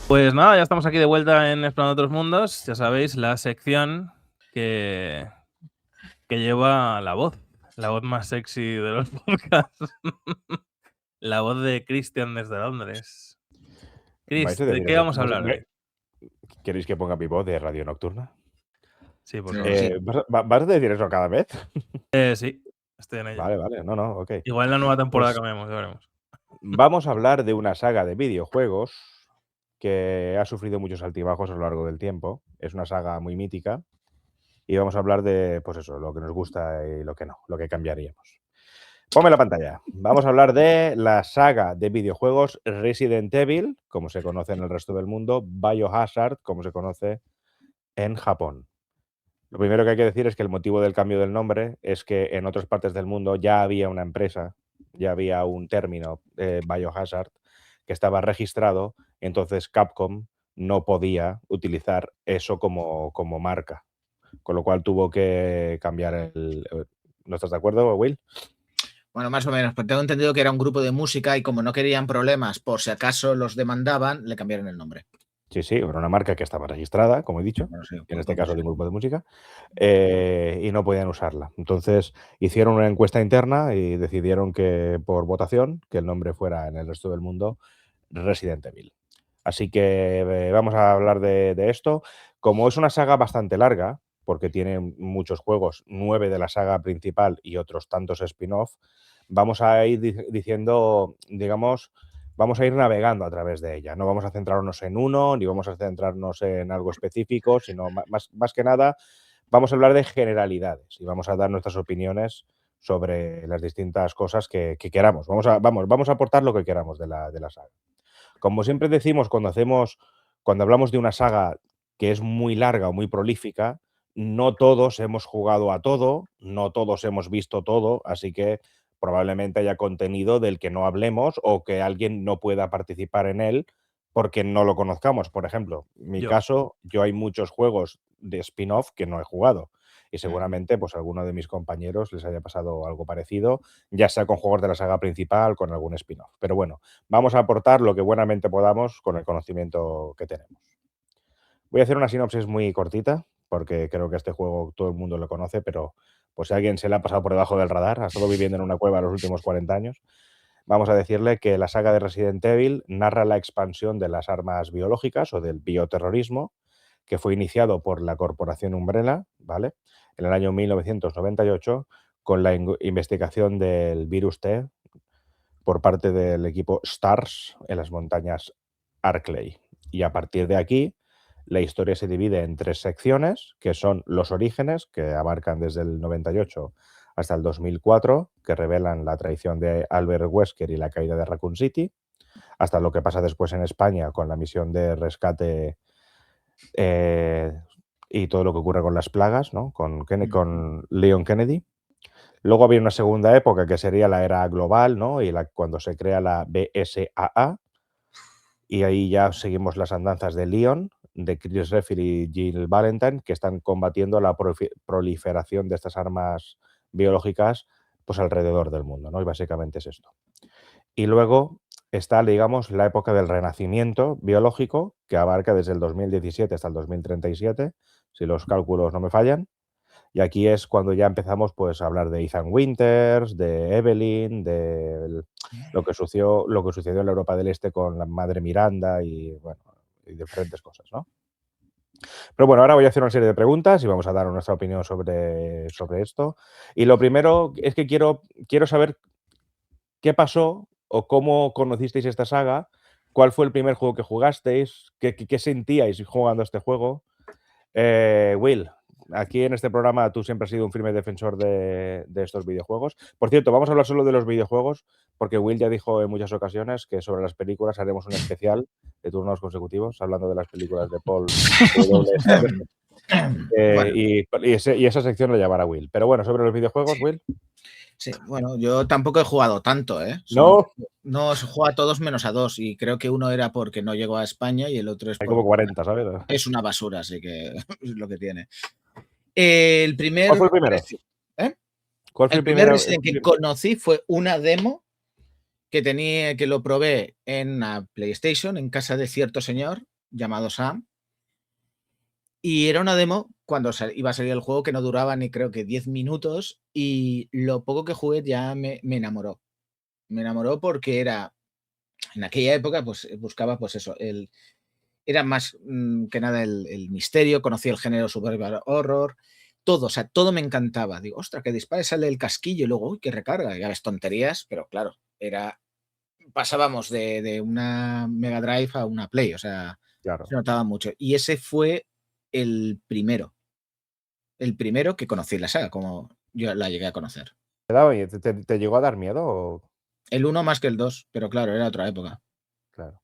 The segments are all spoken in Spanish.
Pues nada, ya estamos aquí de vuelta en Explorando Otros Mundos. Ya sabéis, la sección que, que lleva la voz más sexy de los podcasts. La voz de Christian desde Londres. ¿Vais Chris, a ¿de decir qué eso? vamos a hablar hoy? ¿Queréis que ponga mi voz de radio nocturna? Sí, por favor. Sí. ¿Vas a decir eso cada vez? Sí, estoy en ello. Vale, no, ok. Igual en la nueva temporada Pues cambiamos, ya veremos. vamos a hablar de una saga de videojuegos que ha sufrido muchos altibajos a lo largo del tiempo. Es una saga muy mítica y vamos a hablar de, pues eso, lo que nos gusta y lo que no, lo que cambiaríamos. Ponme la pantalla. Vamos a hablar de la saga de videojuegos Resident Evil, como se conoce en el resto del mundo, Biohazard, como se conoce en Japón. Lo primero que hay que decir es que el motivo del cambio del nombre es que en otras partes del mundo ya había una empresa, ya había un término, Biohazard, que estaba registrado, entonces Capcom no podía utilizar eso como marca, con lo cual tuvo que cambiar ¿No estás de acuerdo, Will? Bueno, más o menos, pero tengo entendido que era un grupo de música y como no querían problemas por si acaso los demandaban, le cambiaron el nombre. Sí, era una marca que estaba registrada, como he dicho, Bueno, sí, en por este caso de un música. grupo de música, y no podían usarla. Entonces hicieron una encuesta interna y decidieron que por votación que el nombre fuera en el resto del mundo Resident Evil. Así que vamos a hablar de esto. Como es una saga bastante larga, porque tiene muchos juegos, 9 de la saga principal y otros tantos spin-off, vamos a ir diciendo, digamos, vamos a ir navegando a través de ella. No vamos a centrarnos en uno, ni vamos a centrarnos en algo específico, sino más que nada vamos a hablar de generalidades y vamos a dar nuestras opiniones sobre las distintas cosas que queramos. Vamos a aportar lo que queramos de la saga. Como siempre decimos cuando hablamos de una saga que es muy larga o muy prolífica, no todos hemos jugado a todo, no todos hemos visto todo, así que probablemente haya contenido del que no hablemos o que alguien no pueda participar en él porque no lo conozcamos. Por ejemplo, en mi Yo. caso, yo hay muchos juegos de spin-off que no he jugado y seguramente pues a alguno de mis compañeros les haya pasado algo parecido, ya sea con juegos de la saga principal, con algún spin-off. Pero bueno, vamos a aportar lo que buenamente podamos con el conocimiento que tenemos. Voy a hacer una sinopsis muy cortita, porque creo que este juego todo el mundo lo conoce, pero pues si a alguien se le ha pasado por debajo del radar, ha estado viviendo en una cueva los últimos 40 años, vamos a decirle que la saga de Resident Evil narra la expansión de las armas biológicas o del bioterrorismo, que fue iniciado por la corporación Umbrella, ¿vale? En el año 1998, con la investigación del virus T por parte del equipo STARS en las montañas Arklay. Y a partir de aquí, la historia se divide en 3 secciones, que son los orígenes, que abarcan desde el 98 hasta el 2004, que revelan la traición de Albert Wesker y la caída de Raccoon City, hasta lo que pasa después en España con la misión de rescate y todo lo que ocurre con las plagas, ¿no? con Leon Kennedy. Luego había una segunda época que sería la era global, ¿no? Y cuando se crea la BSAA, y ahí ya seguimos las andanzas de Leon, de Chris Redfield y Jill Valentine, que están combatiendo la proliferación de estas armas biológicas pues alrededor del mundo, ¿no? Y básicamente es esto. Y luego está, digamos, la época del renacimiento biológico, que abarca desde el 2017 hasta el 2037, si los cálculos no me fallan. Y aquí es cuando ya empezamos pues, a hablar de Ethan Winters, de Evelyn, de lo que sucedió en la Europa del Este con la madre Miranda y, bueno, y diferentes cosas, ¿no? Pero bueno, ahora voy a hacer una serie de preguntas y vamos a dar nuestra opinión sobre esto. Y lo primero es que quiero saber qué pasó o cómo conocisteis esta saga, cuál fue el primer juego que jugasteis, qué sentíais jugando a este juego. Will, aquí en este programa tú siempre has sido un firme defensor de estos videojuegos. Por cierto, vamos a hablar solo de los videojuegos, porque Will ya dijo en muchas ocasiones que sobre las películas haremos un especial de turnos consecutivos, hablando de las películas de Paul W. Bueno, y esa sección la llamará Will. Pero bueno, sobre los videojuegos, Will. sí, bueno, yo tampoco he jugado tanto, ¿eh? No, No, se juega a todos menos a 2 y creo que uno era porque no llegó a España y el otro es hay porque como 40, ¿sabes? es una basura, así que es lo que tiene. El primer ¿Cuál fue el primero? ¿eh? ¿Cuál fue El el primer primero? Resident que conocí fue una demo que lo probé en la PlayStation, en casa de cierto señor, llamado Sam. Y era una demo cuando iba a salir el juego que no duraba ni creo que 10 minutos y lo poco que jugué ya me enamoró. Me enamoró porque era, en aquella época, pues buscaba pues eso, era más que nada el misterio, conocía el género survival horror, todo, o sea, todo me encantaba. Digo, ostras, que dispare, sale el casquillo y luego, uy, que recarga, ya ves tonterías, pero claro, pasábamos de una Mega Drive a una Play, o sea, Claro. se notaba mucho. Y ese fue el primero que conocí en la saga, como yo la llegué a conocer. ¿Te llegó a dar miedo? El 1 más que el 2, pero claro, era otra época. Claro.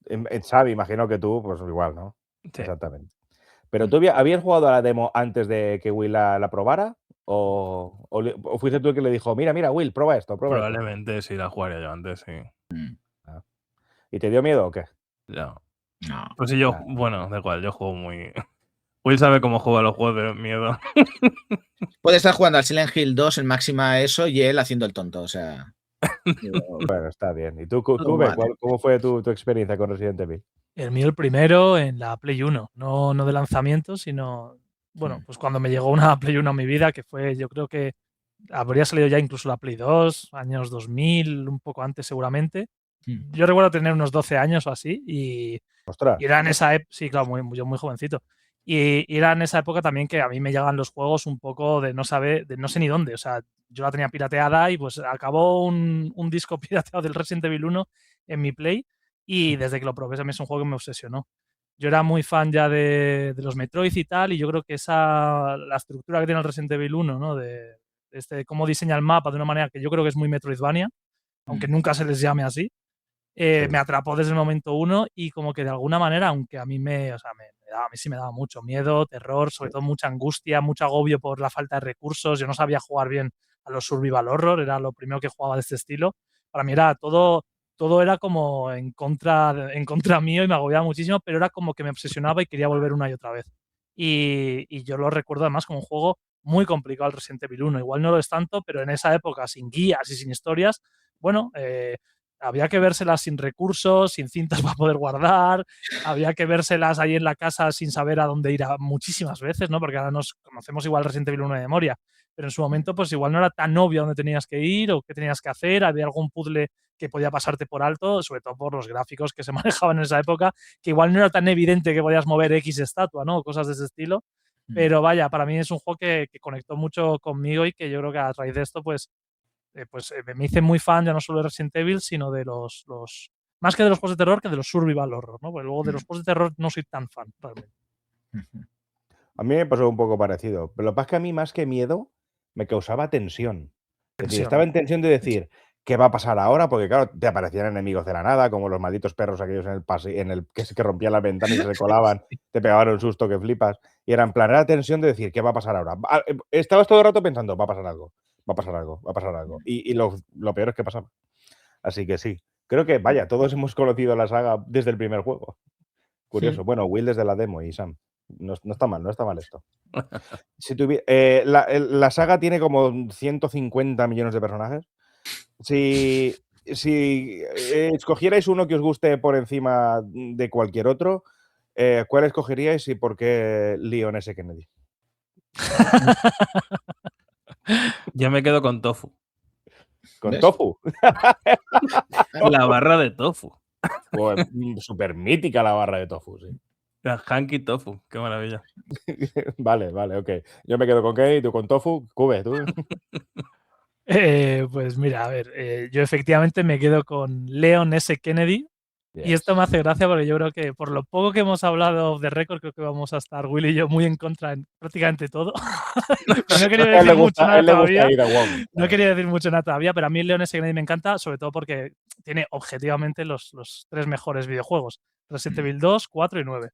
En Xavi, imagino que tú, pues igual, ¿no? Sí. Exactamente. ¿Pero tú habías jugado a la demo antes de que Will la probara? ¿O fuiste tú el que le dijo, mira, Will, prueba esto, prueba esto? Probablemente sí la jugaría yo antes, sí. ¿Y te dio miedo o qué? No. No. Pues sí, bueno, da igual, yo juego muy... Will sabe cómo juega los juegos de miedo. Puede estar jugando al Silent Hill 2 en máxima eso y él haciendo el tonto, o sea... Bueno, está bien. ¿Y tú, Cube, cómo fue tu experiencia con Resident Evil? El mío el primero en la Play 1, no de lanzamiento, sino, bueno, pues cuando me llegó una Play 1 a mi vida, que fue, yo creo que habría salido ya incluso la Play 2, años 2000, un poco antes seguramente. Yo recuerdo tener unos 12 años o así y ¡Ostras! era en esa época, sí, claro, yo muy jovencito. Y era en esa época también que a mí me llegan los juegos un poco de no sé ni dónde. O sea, yo la tenía pirateada y pues acabó un disco pirateado del Resident Evil 1 en mi Play y desde que lo probé también es un juego que me obsesionó. Yo era muy fan ya de los Metroid y tal y yo creo que la estructura que tiene el Resident Evil 1, ¿no? De cómo diseña el mapa de una manera que yo creo que es muy Metroidvania, aunque nunca se les llame así. Sí. Me atrapó desde el momento 1 y como que de alguna manera, aunque a mí a mí sí me daba mucho miedo, terror, sobre todo mucha angustia, mucho agobio por la falta de recursos. Yo no sabía jugar bien a los survival horror, era lo primero que jugaba de este estilo. Para mí era todo era como en contra mío y me agobiaba muchísimo, pero era como que me obsesionaba y quería volver una y otra vez. Y yo lo recuerdo además como un juego muy complicado el Resident Evil 1. Igual no lo es tanto, pero en esa época, sin guías y sin historias, bueno, había que vérselas sin recursos, sin cintas para poder guardar, había que vérselas ahí en la casa sin saber a dónde ir muchísimas veces, ¿no? Porque ahora nos conocemos igual Resident Evil 1 de memoria, pero en su momento pues igual no era tan obvio dónde tenías que ir o qué tenías que hacer, había algún puzzle que podía pasarte por alto, sobre todo por los gráficos que se manejaban en esa época, que igual no era tan evidente que podías mover X estatua, ¿no? Cosas de ese estilo. Pero vaya, para mí es un juego que conectó mucho conmigo y que yo creo que a raíz de esto, pues me hice muy fan ya no solo de Resident Evil, sino de los más que de los juegos de terror, que de los survival horror, ¿no? Porque luego de los juegos de terror no soy tan fan, realmente. A mí me pasó un poco parecido, pero lo que pasa es que a mí más que miedo me causaba tensión. Es decir, estaba en tensión de decir, ¿qué va a pasar ahora? Porque claro, te aparecían enemigos de la nada, como los malditos perros aquellos en el que rompían las ventanas y se colaban, te pegaban un susto que flipas. Y era en plan, era tensión de decir, ¿qué va a pasar ahora? Estabas todo el rato pensando, va a pasar algo, va a pasar algo, va a pasar algo. Y lo peor es que pasaba. Así que sí, creo que, vaya, todos hemos conocido la saga desde el primer juego. Curioso. Bueno, Will desde la demo y Sam. No está mal esto. Si la saga tiene como 150 millones de personajes. Si escogierais uno que os guste por encima de cualquier otro, ¿cuál escogeríais y por qué Leon S. Kennedy? Yo me quedo con Tofu. ¿Con ¿Ves? Tofu? La barra de Tofu. Pues, súper mítica la barra de Tofu, sí. La Hanky Tofu, qué maravilla. Vale, ok. Yo me quedo con Kennedy, tú con Tofu. Cube, tú. Pues mira, a ver, yo efectivamente me quedo con Leon S. Kennedy. Yes. Y esto me hace gracia porque yo creo que por lo poco que hemos hablado de récord, creo que vamos a estar Will y yo muy en contra en prácticamente todo. No quería decir mucho nada todavía. No quería decir mucho nada todavía, pero a mí Leon S. Kennedy me encanta, sobre todo porque tiene objetivamente los tres mejores videojuegos: Resident Evil 2, 4 y 9.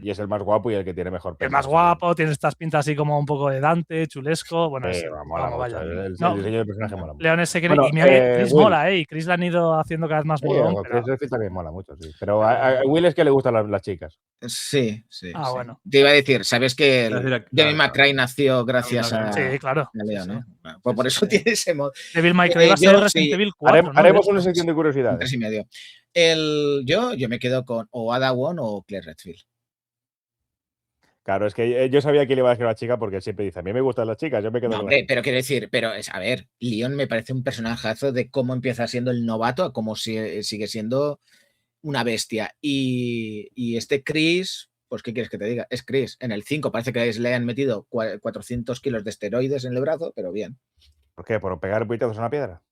Y es el más guapo y el que tiene mejor El pelo. más guapo, tiene estas pintas así como un poco de Dante, chulesco. Bueno, Sí, mola mucho. vaya. El No, diseño del personaje mola mucho. Leon ese que. Bueno, Y mira que Chris Will. mola, ¿eh? Y Chris la han ido haciendo cada vez más molón. Chris Pero... Redfield también mola mucho, sí. Pero a Will es que le gustan las chicas. Sí. Ah, sí. bueno. Te iba a decir, ¿sabes que Iba a decir, Devil May claro. Cry nació gracias a Sí, claro. Leo, Sí, ¿no? sí. Bueno, pues Sí, por sí, eso sí. tiene ese mod. Devil May Cry va a ser yo Resident sí. Evil 4, ¿no? Haremos De una hecho. sección de curiosidades. 3,5. Yo me quedo con o Ada Wong o Claire Redfield. Claro, es que yo sabía que le iba a decir a la chica porque él siempre dice, a mí me gustan las chicas, yo me quedo No, con hombre, las chicas. pero quiero decir, a ver, Leon me parece un personajazo de cómo empieza siendo el novato a cómo sigue siendo una bestia. Y este Chris, pues ¿qué quieres que te diga? Es Chris. En el 5 parece que le han metido 400 kilos de esteroides en el brazo, pero bien, ¿Por qué? ¿Por pegar puñetazos a una piedra?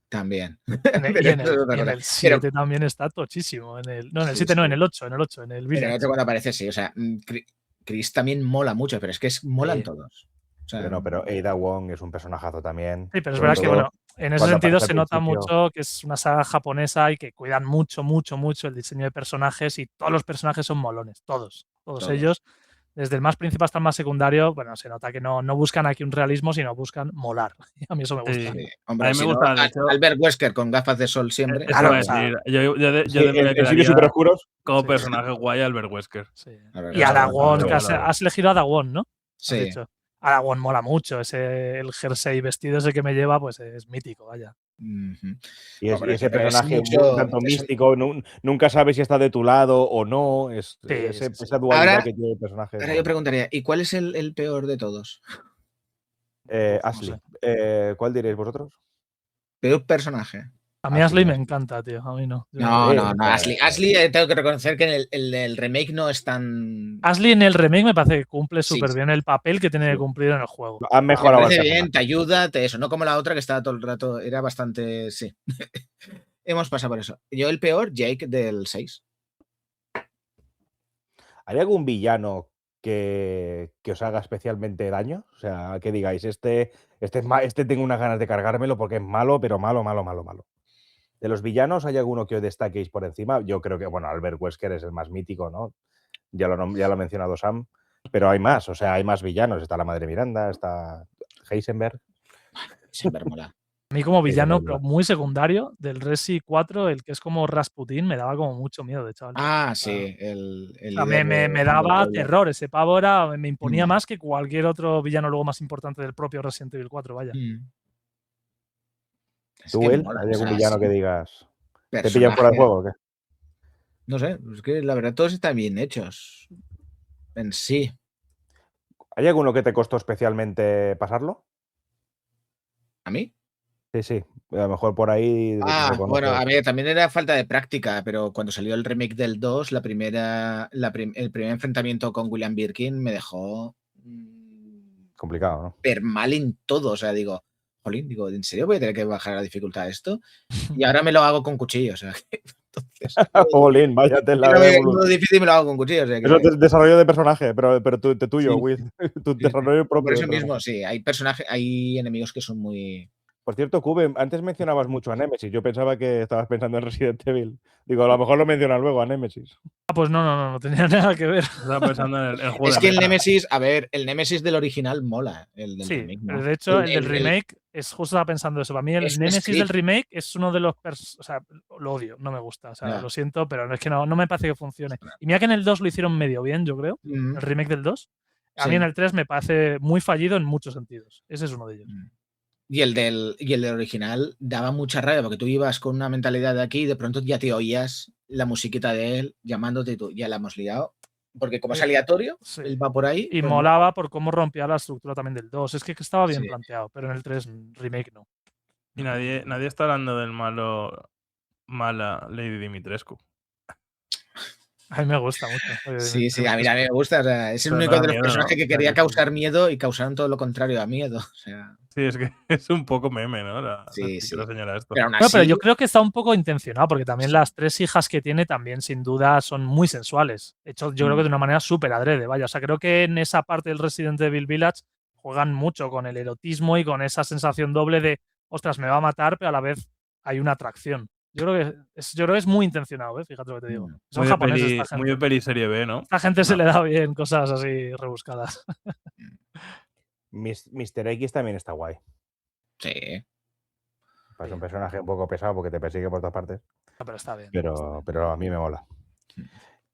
también. Y Pero en eso es otra cosa. el 7 también está tochísimo. No, en el Sí, 7 no, sí. en el 8, en el En el Village. otro cuando aparece, sí. O sea, Chris también mola mucho, pero es que molan Sí. todos. O sea, Pero Ada Wong es un personajazo también. Sí, pero es Sobre verdad que, todo bueno, en ese cuando sentido aparece se al nota principio. mucho que es una saga japonesa y que cuidan mucho el diseño de personajes y todos los personajes son molones, todos ellos, desde el más principal hasta el más secundario, bueno, se nota que no buscan aquí un realismo, sino buscan molar. Y a mí eso me gusta. Sí. sí. Hombre, A mí me si no, gusta, de hecho. Albert Wesker con gafas de sol siempre. Eso Claro, iba a o sea, decir. Yo Sí, me en quedaría sitios súper oscuros. como Sí. personaje guay Albert Wesker. Sí. La verdad, Y sí, Ada sí, Wong, sí, que sí. has elegido a Ada Wong, ¿no? Has Sí. dicho. Ada Wong mola mucho, el jersey vestido ese que me lleva, pues es mítico, vaya. Ujú. Y Hombre, ese pero es personaje mucho- un tanto es un- místico, nunca sabes si está de tu lado o no. Sí. Esa dualidad Ahora- que tiene el personaje. Ahora yo preguntaría, ¿y cuál es el peor de todos? No Ashley, sé. ¿cuál diréis vosotros? Peor personaje. A mí Ashley, Ashley me Ashley. encanta, tío. A mí no. No, Sí, Ashley. Ashley, tengo que reconocer que el remake no es tan. Ashley en el remake me parece que cumple Sí, súper bien el papel que tiene que sí. cumplir en el juego. Han Te mejorado el parece personaje. bien, te ayuda, eso, no como la otra que estaba todo el rato, era bastante. Sí. Hemos pasado por eso. Yo el peor, Jake del 6. ¿Hay algún villano que os haga especialmente daño? O sea, que digáis, este tengo unas ganas de cargármelo porque es malo, pero malo. De los villanos, ¿hay alguno que os destaquéis por encima? Yo creo que, bueno, Albert Wesker es el más mítico, ¿no? Ya lo ha mencionado Sam, pero hay más, o sea, hay más villanos. Está la Madre Miranda, está Heisenberg. Siempre mola. A mí como villano, verdad. pero muy secundario, del Resi 4, el que es como Rasputin, me daba como mucho miedo, de chaval. Ah, sí. O sea, me daba terror. Ese pavo me imponía más que cualquier otro villano luego más importante del propio Resident Evil 4, vaya. ¿Tú, Will? ¿Hay algún villano que digas? ¿Te pillan Personaje. fuera del juego o qué? No sé, es que la verdad todos están bien hechos. En sí. ¿Hay alguno que te costó especialmente pasarlo? ¿A mí? Sí. A lo mejor por ahí. Bueno, a ver, también era falta de práctica, pero cuando salió el remake del 2, el primer enfrentamiento con William Birkin me dejó Complicado, ¿no? per mal en todo. O sea, digo, jolín, ¿en serio voy a tener que bajar la dificultad a esto? Y ahora me lo hago con cuchillo, o sea, entonces. Jolín, vaya tela Era de muy evolución. difícil y me lo hago con cuchillo. O sea, Eso es desarrollo de personaje, pero tuyo, Sí. Will. Tu Sí, desarrollo propio. por eso de personaje. mismo, sí, hay enemigos que son muy. Por cierto, Cube, antes mencionabas mucho a Nemesis. Yo pensaba que estabas pensando en Resident Evil. Digo, a lo mejor lo mencionas luego a Nemesis. Pues no tenía nada que ver. Estaba pensando en el juego Es de que el mesa. Nemesis, a ver, el Nemesis del original mola. El del Sí, remake, pero ¿no? de hecho el del remake es justo estaba pensando eso. Para mí el Es Nemesis Creed. del remake es uno de los o sea, lo odio, no me gusta, o sea, Ya. lo siento, pero es que no me parece que funcione. Y mira que en el 2 lo hicieron medio bien, yo creo, Mm, el remake del 2. A Sí. mí en el 3 me parece muy fallido en muchos sentidos. Ese es uno de ellos. Y el del original daba mucha rabia porque tú ibas con una mentalidad de aquí y de pronto ya te oías la musiquita de él llamándote y tú, ya la hemos liado. Porque como es aleatorio, Sí. él va por ahí. Y pues molaba por cómo rompía la estructura también del 2. Es que estaba bien Sí. planteado, pero en el 3 remake no. Y nadie está hablando del mala Lady Dimitrescu. A mí me gusta mucho. Sí, a mí me gusta. O sea, es el Pero único da de los miedo, personajes ¿no? que quería causar miedo y causaron todo lo contrario a miedo. O sea, Sí, es que es un poco meme, ¿no? Sí. La señora esto. pero aún No, así. pero yo creo que está un poco intencionado, porque también las 3 hijas que tiene también sin duda son muy sensuales. Hecho, yo creo que de una manera súper adrede, vaya. O sea, creo que en esa parte del Resident Evil Village juegan mucho con el erotismo y con esa sensación doble de, ostras, me va a matar, pero a la vez hay una atracción. Yo creo que es muy intencionado, fíjate lo que te digo. Son Muy de japoneses peli, esta muy de gente. peli serie B, ¿no? Esta gente se le da bien cosas así rebuscadas. Mr. X también está guay. Sí. Es un personaje un poco pesado porque te persigue por todas partes. No, pero está bien. Pero a mí me mola.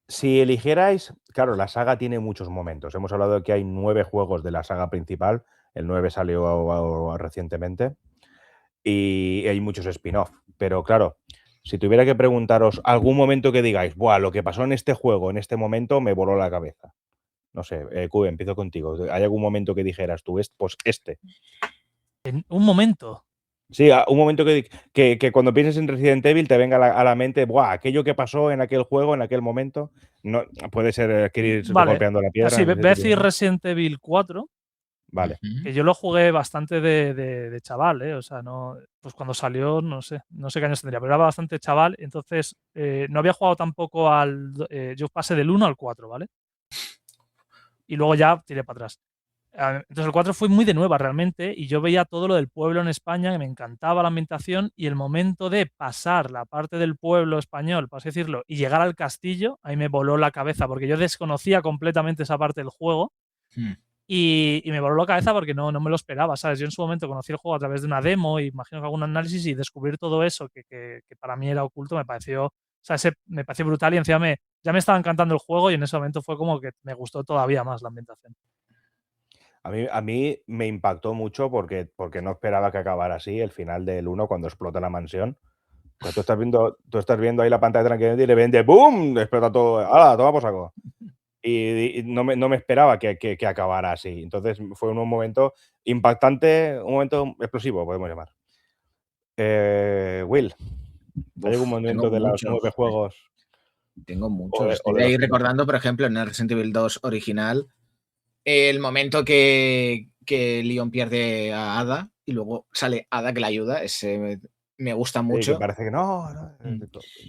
Si eligierais, claro, la saga tiene muchos momentos. Hemos hablado de que hay 9 juegos de la saga principal. El 9 salió recientemente. Y hay muchos spin-off. Pero claro, si tuviera que preguntaros algún momento que digáis, buah, lo que pasó en este juego, en este momento, me voló la cabeza. No sé, Cube, empiezo contigo. ¿Hay algún momento que dijeras tú, pues este? En un momento. Sí, un momento que cuando pienses en Resident Evil te venga a la mente, buah, aquello que pasó en aquel juego, en aquel momento. No, puede ser que ir Vale. golpeando la piedra. Así, en ese voy a decir sentido, ¿no? Resident Evil 4, Vale. que yo lo jugué bastante de chaval, O sea, no, pues cuando salió, no sé qué años tendría, pero era bastante chaval. Entonces, no había jugado tampoco yo pasé del 1 al 4, ¿vale? Y luego ya tiré para atrás. Entonces el 4 fue muy de nueva realmente y yo veía todo lo del pueblo en España, que me encantaba la ambientación y el momento de pasar la parte del pueblo español, por así decirlo, y llegar al castillo, ahí me voló la cabeza porque yo desconocía completamente esa parte del juego y me voló la cabeza porque no me lo esperaba, ¿sabes? Yo en su momento conocí el juego a través de una demo y imagino que algún análisis y descubrir todo eso que para mí era oculto me pareció, o sea, me pareció brutal y encima ya me estaba encantando el juego y en ese momento fue como que me gustó todavía más la ambientación. A mí me impactó mucho porque no esperaba que acabara así el final del 1 cuando explota la mansión. Pues tú estás viendo ahí la pantalla tranquilamente y de repente ¡bum! Explota todo. ¡Hala! Toma por saco. Y no me esperaba que acabara así. Entonces fue un momento impactante, un momento explosivo, podemos llamar. Will, ¿hay algún momento de los 9 juegos? Tengo muchos. de Estoy los ahí que no. recordando, por ejemplo, en el Resident Evil 2 original, el momento que Leon pierde a Ada y luego sale Ada que la ayuda. Ese me gusta Sí, mucho. que parece que no.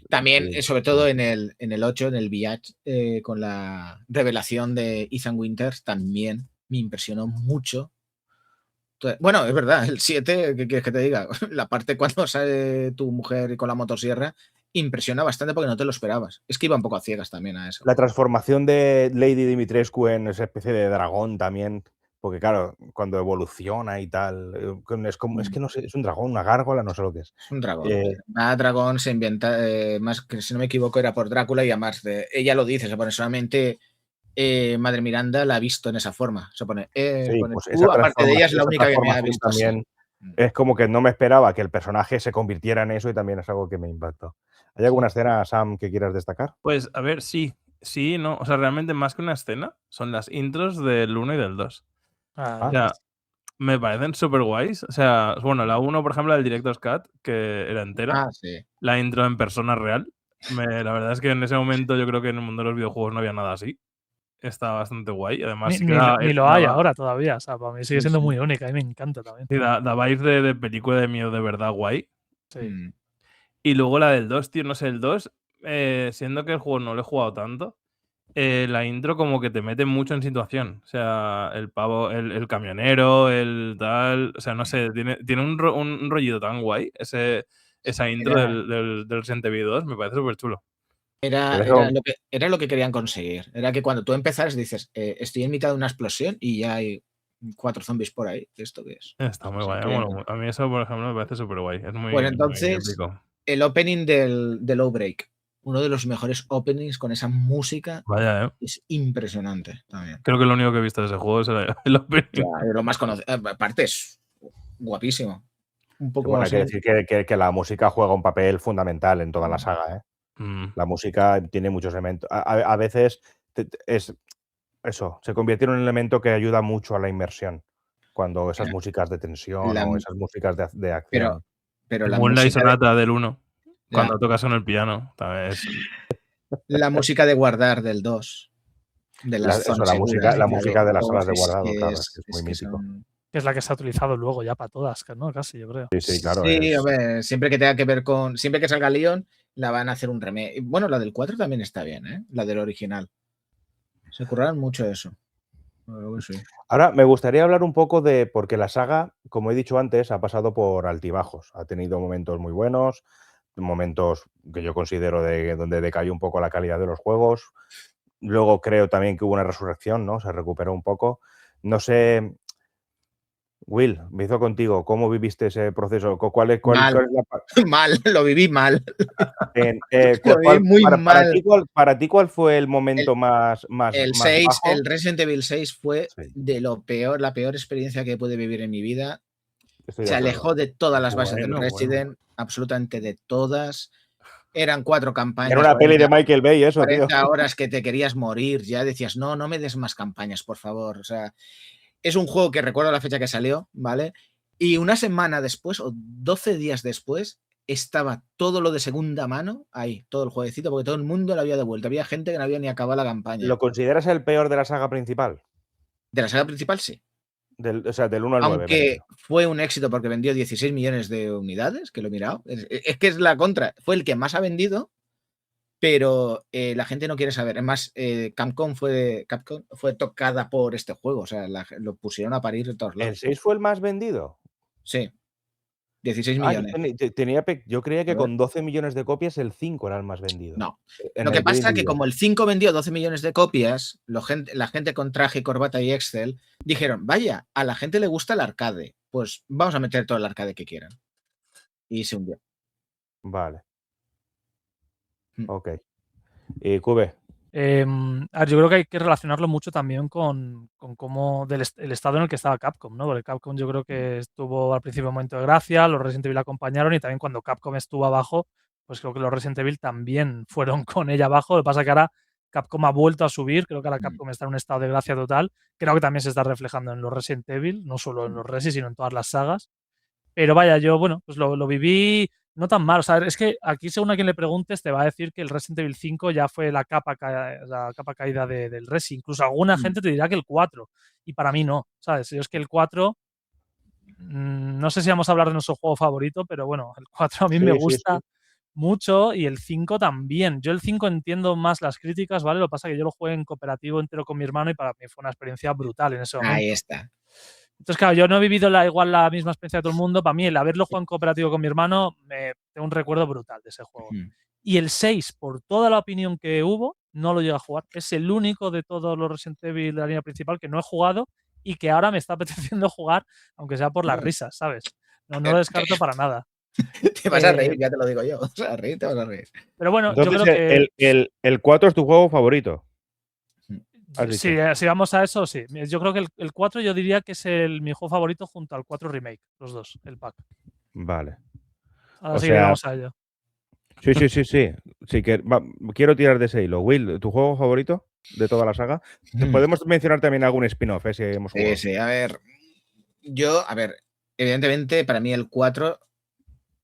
También, Sí. sobre todo en el 8, en el Village, con la revelación de Ethan Winters, también me impresionó mucho. Bueno, es verdad, el 7, ¿qué quieres que te diga? La parte cuando sale tu mujer con la motosierra impresiona bastante porque no te lo esperabas. Es que iba un poco a ciegas también a eso. La transformación de Lady Dimitrescu en esa especie de dragón también, porque claro, cuando evoluciona y tal, es que no sé, es un dragón, una gárgola, no sé lo que es. Es un dragón. Dragón se inventa, más que si no me equivoco, era por Drácula y además ella lo dice, se pone solamente Madre Miranda la ha visto en esa forma. Se pone, Sí, pone pues esa aparte de ella, es la única que me ha transformación visto así. también es como que no me esperaba que el personaje se convirtiera en eso y también es algo que me impactó. ¿Hay alguna escena, Sam, que quieras destacar? Pues a ver, sí, no. O sea, realmente más que una escena, son las intros del 1 y del 2. O sea, me parecen súper guays. O sea, bueno, la 1, por ejemplo, del Director's Cut, que era entera. Sí. La intro en persona real. La verdad es que en ese momento yo creo que en el mundo de los videojuegos no había nada así. Está bastante guay. Además, sí que Ni lo hay ahora todavía. O sea, para mí sigue siendo muy única y me encanta también. Sí, da vibes de película de miedo de verdad guay. Sí. Y luego la del 2, tío, no sé, el 2, siendo que el juego no lo he jugado tanto, la intro como que te mete mucho en situación. O sea, el pavo, el camionero, el tal. O sea, no sé, tiene un rollito tan guay esa intro del Resident Evil 2, me parece súper chulo. Era lo que querían conseguir. Era que cuando tú empezaras dices, estoy en mitad de una explosión y ya hay 4 zombies por ahí. ¿Esto qué es? Está muy guay. Bueno, a mí eso, por ejemplo, me parece súper guay. Es muy, Pues muy entonces, épico. el opening del Outbreak, uno de los mejores openings con esa música, Vaya, es impresionante también. Creo que lo único que he visto de ese juego es el opening. O sea, lo más conocido. Aparte es guapísimo. Un poco Bueno, hay que así. decir que la música juega un papel fundamental en toda la saga, ¿eh? La música tiene muchos elementos. A veces se convierte en un elemento que ayuda mucho a la inmersión. Cuando esas músicas de tensión o esas músicas de acción. Pero la Moonlight música Sonata del 1, cuando tocas en el piano, también es... La música de guardar del 2. De las zonas la seguras, música de las salas de es guardado, que claro, es es muy que mítico. Que es la que se ha utilizado luego ya para todas, ¿no? Casi, yo creo. Sí, claro. Sí, a ver, siempre que tenga que ver con. Siempre que salga Leon, la van a hacer un remake. Bueno, la del 4 también está bien, ¿eh? La del original. Se curraron mucho eso. Sí. Ahora, me gustaría hablar un poco de. Porque la saga, como he dicho antes, ha pasado por altibajos. Ha tenido momentos muy buenos, momentos que yo considero de donde decayó un poco la calidad de los juegos. Luego creo también que hubo una resurrección, ¿no? Se recuperó un poco. No sé, Will, empiezo contigo. ¿Cómo viviste ese proceso? ¿Cuál es Mal, la mal, lo viví mal. cu- Lo viví cuál- muy para mal. para ti, ¿cuál fue el momento más El 6, bajo? el Resident Evil 6 fue Sí, de lo peor, la peor experiencia que pude vivir en mi vida. estoy de Se acuerdo. alejó de todas las bases del Bueno, Resident, absolutamente de todas. Eran 4 campañas. Era una peli de Michael Bay, eso, tío. 40 horas que te querías morir, ya decías, no, no me des más campañas, por favor. O sea, es un juego que recuerdo la fecha que salió, ¿vale? Y una semana después, o 12 días después, estaba todo lo de segunda mano ahí, todo el jueguecito, porque todo el mundo lo había devuelto. Había gente que no había ni acabado la campaña. ¿Lo consideras el peor de la saga principal? De la saga principal, sí. O sea, del 1 al 9. Aunque fue un éxito porque vendió 16 millones de unidades, que lo he mirado. Es que es la contra. Fue el que más ha vendido, pero la gente no quiere saber. Es más, Capcom fue tocada por este juego. O sea, lo pusieron a parir de todos ¿El lados. 6 fue el más vendido? Sí, 16 Ah, millones. yo creía que A ver. con 12 millones de copias el 5 era el más vendido. No. En Lo que el pasa es Game que Gear. como el 5 vendió 12 millones de copias, la gente con traje, corbata y Excel dijeron, vaya, a la gente le gusta el arcade. Pues vamos a meter todo el arcade que quieran. Y se hundió. Vale. Mm. Ok. ¿Y Cube? A ver, yo creo que hay que relacionarlo mucho también con cómo el estado en el que estaba Capcom, ¿no? Porque Capcom yo creo que estuvo al principio un momento de gracia, los Resident Evil acompañaron y también cuando Capcom estuvo abajo, pues creo que los Resident Evil también fueron con ella abajo. Lo que pasa es que ahora Capcom ha vuelto a subir, creo que ahora Capcom está en un estado de gracia total. Creo que también se está reflejando en los Resident Evil, no solo en los Resi, sino en todas las sagas. Pero vaya, yo, bueno, pues lo viví no tan mal. O sea, es que aquí, según a quien le preguntes, te va a decir que el Resident Evil 5 ya fue la capa caída del Resi. Incluso alguna gente te dirá que el 4. Y para mí no, ¿sabes? Yo es que el 4, no sé si vamos a hablar de nuestro juego favorito, pero bueno, el 4 a mí me gusta mucho y el 5 también. Yo el 5 entiendo más las críticas, ¿vale? Lo que pasa es que yo lo jugué en cooperativo entero con mi hermano y para mí fue una experiencia brutal en ese momento. Ahí está. Entonces, claro, yo no he vivido igual la misma experiencia de todo el mundo. Para mí, el haberlo jugado en cooperativo con mi hermano, tengo un recuerdo brutal de ese juego. Y el 6, por toda la opinión que hubo, no lo llega a jugar. Es el único de todos los Resident Evil de la línea principal que no he jugado y que ahora me está apeteciendo jugar, aunque sea por las risas, ¿sabes? No lo descarto para nada. Te vas a reír, ya te lo digo yo. O sea, reír, te vas a reír. Pero bueno, Entonces, yo creo que el 4 es tu juego favorito. Si vamos a eso, sí. Yo creo que el 4 yo diría que es mi juego favorito junto al 4 Remake, los dos, el pack. Vale. Ahora sí que vamos a ello. Sí, quiero tirar de ese hilo. Will, ¿tu juego favorito de toda la saga? Podemos mencionar también algún spin-off, si hemos jugado. Sí, a ver. Evidentemente, para mí el 4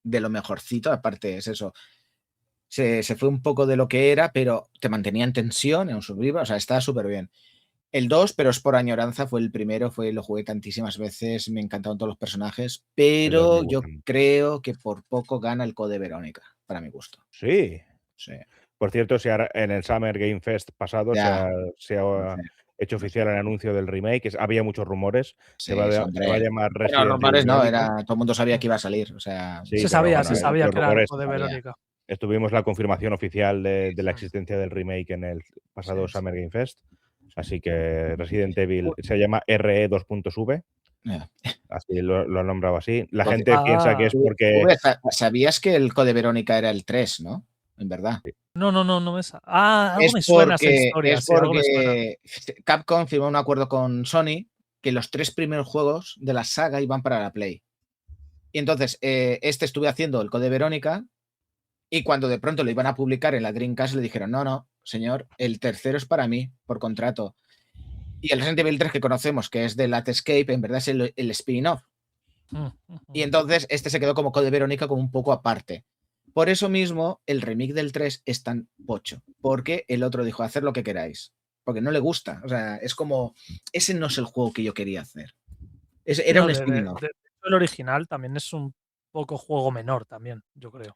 de lo mejorcito, aparte es eso. Se fue un poco de lo que era, pero te mantenía en tensión, en un survival, o sea, estaba súper bien. El 2, pero es por añoranza, fue el primero, lo jugué tantísimas veces, me encantaron todos los personajes, pero yo creo que por poco gana el Code Verónica, para mi gusto. Sí. Por cierto, en el Summer Game Fest pasado se ha hecho oficial el anuncio del remake, había muchos rumores, se va a llamar Resident Evil. Rumores no, todo el mundo sabía que iba a salir. O sea, se sabía que era el Code Verónica. Estuvimos la confirmación oficial de la existencia del remake en el pasado Summer Game Fest. Así que Resident Evil se llama RE 2.V. Así lo han nombrado así. La gente piensa que es porque. ¿Sabías que el Code Verónica era el 3, no? En verdad. No me algo me suena esa historia. Es porque Capcom firmó un acuerdo con Sony que los 3 primeros juegos de la saga iban para la Play. Y entonces, estuve haciendo el Code Verónica. Y cuando de pronto lo iban a publicar en la Dreamcast, le dijeron, no, señor, el tercero es para mí, por contrato. Y el Resident Evil 3 que conocemos, que es de Escape, en verdad es el spin-off. Y entonces se quedó como Code Verónica como un poco aparte. Por eso mismo, el remake del 3 es tan pocho. Porque el otro dijo, hacer lo que queráis. Porque no le gusta. O sea, es como, ese no es el juego que yo quería hacer. Era un spin-off. El original también es un poco juego menor también, yo creo.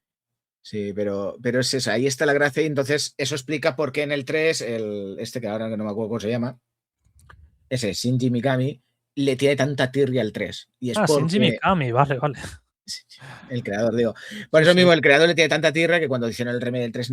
Sí, pero es eso, ahí está la gracia y entonces eso explica por qué en el 3, que ahora no me acuerdo cómo se llama, ese Shinji Mikami, le tiene tanta tirria al 3. Y es porque, Shinji Mikami, vale. El creador, digo. Por eso mismo, el creador le tiene tanta tierra que cuando hicieron el remake del 3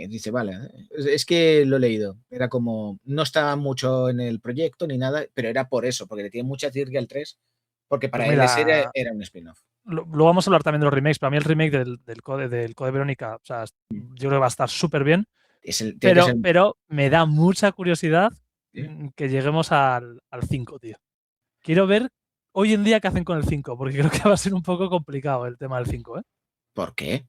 dice, vale, es que lo he leído. Era como, no estaba mucho en el proyecto ni nada, pero era por eso, porque le tiene mucha tierra al 3, porque para Pues él ese mira, era un spin-off. Luego vamos a hablar también de los remakes. Para mí el remake del Code Verónica, o sea, yo creo que va a estar súper bien, Tiene que ser- pero me da mucha curiosidad ¿Sí? que lleguemos al 5, tío. Quiero ver hoy en día qué hacen con el 5, porque creo que va a ser un poco complicado el tema del 5, ¿eh? ¿Por qué?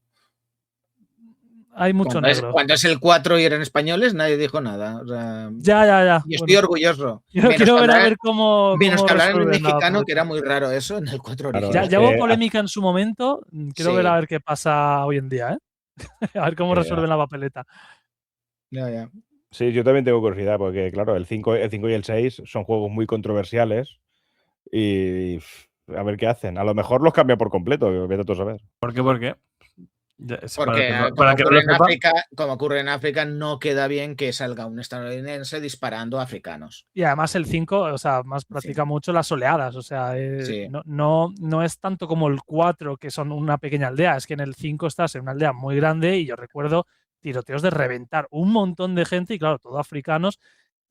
Hay mucho negro. Cuando es el 4 y eran españoles, nadie dijo nada. O sea, Ya. y estoy orgulloso. Quiero ver a ver cómo Menos que hablar en resuelven la mexicano, papeleta. que era muy raro eso, en el 4 Claro, original. Ya hubo polémica en su momento. Quiero Sí. ver a ver qué pasa hoy en día, ¿eh? A ver cómo resuelven la papeleta. Ya. Sí, yo también tengo curiosidad, porque claro, el 5 y el 6 son juegos muy controversiales y a ver qué hacen. A lo mejor los cambia por completo, vete tú a saber. ¿Por qué? ¿Por qué? Porque como ocurre en África, no queda bien que salga un estadounidense disparando a africanos. Y además el 5, o sea, más practica mucho las oleadas, o sea, Sí. no es tanto como el 4, que son una pequeña aldea, es que en el 5 estás en una aldea muy grande y yo recuerdo tiroteos de reventar un montón de gente y claro, todo africanos.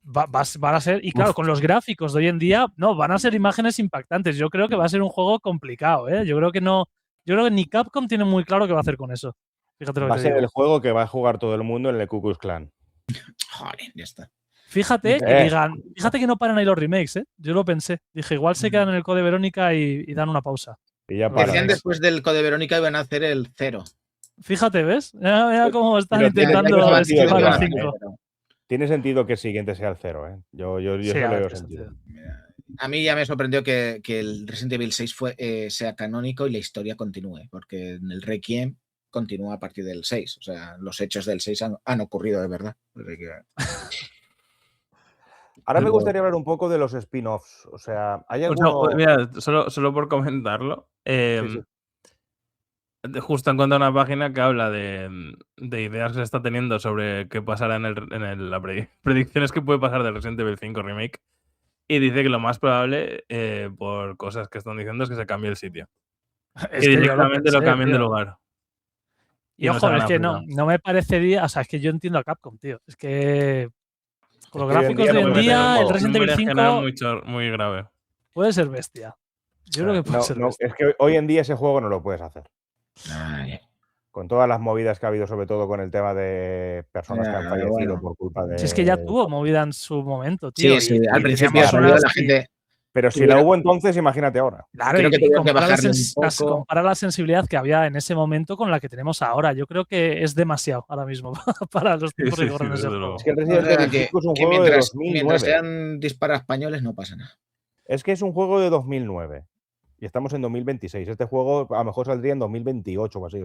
Van a ser, y claro, con los gráficos de hoy en día, no, van a ser imágenes impactantes. Yo creo que va a ser un juego complicado, ¿eh? Yo creo que ni Capcom tiene muy claro qué va a hacer con eso. Fíjate lo que Va a te ser digo. el juego que va a jugar todo el mundo en el Ku Klux Klan. Joder, ya está. Fíjate que no paran ahí los remakes, ¿eh? Yo lo pensé. Dije, igual se quedan en el Code Verónica y dan una pausa. Y ya Decían después del Code Verónica iban a hacer el 0. Fíjate, ¿ves? Mira cómo están Pero intentando esquivar el 5. Tiene sentido que el siguiente sea el 0, ¿eh? Yo Sí, eso le veo tiene sentido. A mí ya me sorprendió que el Resident Evil 6 sea canónico y la historia continúe, porque en el Requiem continúa a partir del 6. O sea, los hechos del 6 han ocurrido de verdad. Ahora me gustaría hablar un poco de los spin-offs. O sea, ¿hay alguno...? Mira, solo por comentarlo. Sí. Justo encontré una página que habla de ideas que se está teniendo sobre qué pasará en las predicciones que puede pasar del Resident Evil 5 Remake. Y dice que lo más probable, por cosas que están diciendo, es que se cambie el sitio. Es que que directamente lo cambien de lugar. Y ojo, es que no me parecería. O sea, es que yo entiendo a Capcom, tío. Es que con los gráficos de hoy en día, el Resident Evil 5 muy grave. Puede ser bestia. Yo creo que puede ser bestia. Es que hoy en día ese juego no lo puedes hacer. Con todas las movidas que ha habido, sobre todo con el tema de personas que han fallecido por culpa de... Si es que ya tuvo movida en su momento, tío. Sí, al principio la gente... Pero si la hubo entonces, imagínate ahora. Claro, y compara la sensibilidad que había en ese momento con la que tenemos ahora. Yo creo que es demasiado ahora mismo para los tiempos que corren ese juego. Es que el Resident Evil 5 es un juego de 2009. Mientras sean disparos españoles no pasa nada. Es que es un juego de 2009. Y estamos en 2026. Este juego a lo mejor saldría en 2028 o así,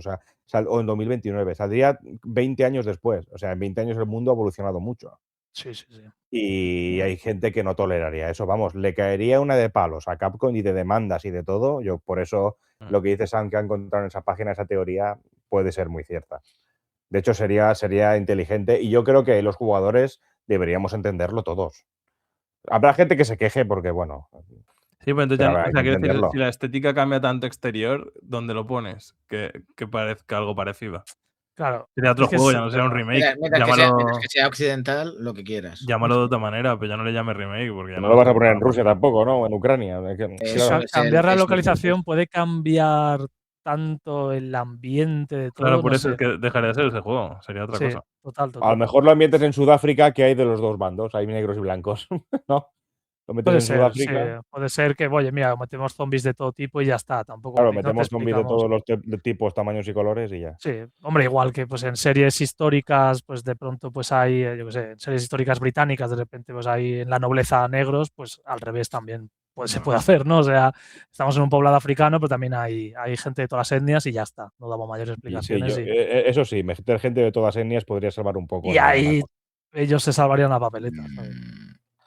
o en 2029. Saldría 20 años después. O sea, en 20 años el mundo ha evolucionado mucho. Sí. Y hay gente que no toleraría eso. Vamos, le caería una de palos a Capcom y de demandas y de todo. Yo por eso lo que dice Sam que ha encontrado en esa página, esa teoría, puede ser muy cierta. De hecho, sería inteligente y yo creo que los jugadores deberíamos entenderlo todos. Habrá gente que se queje porque, bueno... Sí, pero entonces quiero decir, si la estética cambia tanto exterior, ¿dónde lo pones? Que parezca algo parecido. Claro. Sería otro juego, ya no sea un remake. Mientras que sea occidental, lo que quieras. Llámalo de otra manera, pero ya no le llames remake. Porque ya no lo vas a poner en Rusia tampoco, ¿no? En Ucrania. Cambiar la localización puede cambiar tanto el ambiente de todo. Claro, por eso es que dejaría de ser ese juego. Sería otra cosa. Total. A lo mejor lo ambientes en Sudáfrica, que hay de los dos bandos. Hay negros y blancos, ¿no? Lo metes en Sudáfrica. Sí. Puede ser que, oye, mira, metemos zombies de todo tipo y ya está. Tampoco. Claro, metemos zombies de todos los tipos, tamaños y colores y ya. Sí, hombre, igual que pues en series históricas, pues de pronto pues hay, yo qué sé, en series históricas británicas, de repente pues hay en la nobleza negros, pues al revés también se puede hacer, ¿no? O sea, estamos en un poblado africano, pero también hay gente de todas las etnias y ya está. No damos mayores explicaciones. Eso sí, meter gente de todas las etnias podría salvar un poco. Y ahí ellos se salvarían la papeleta.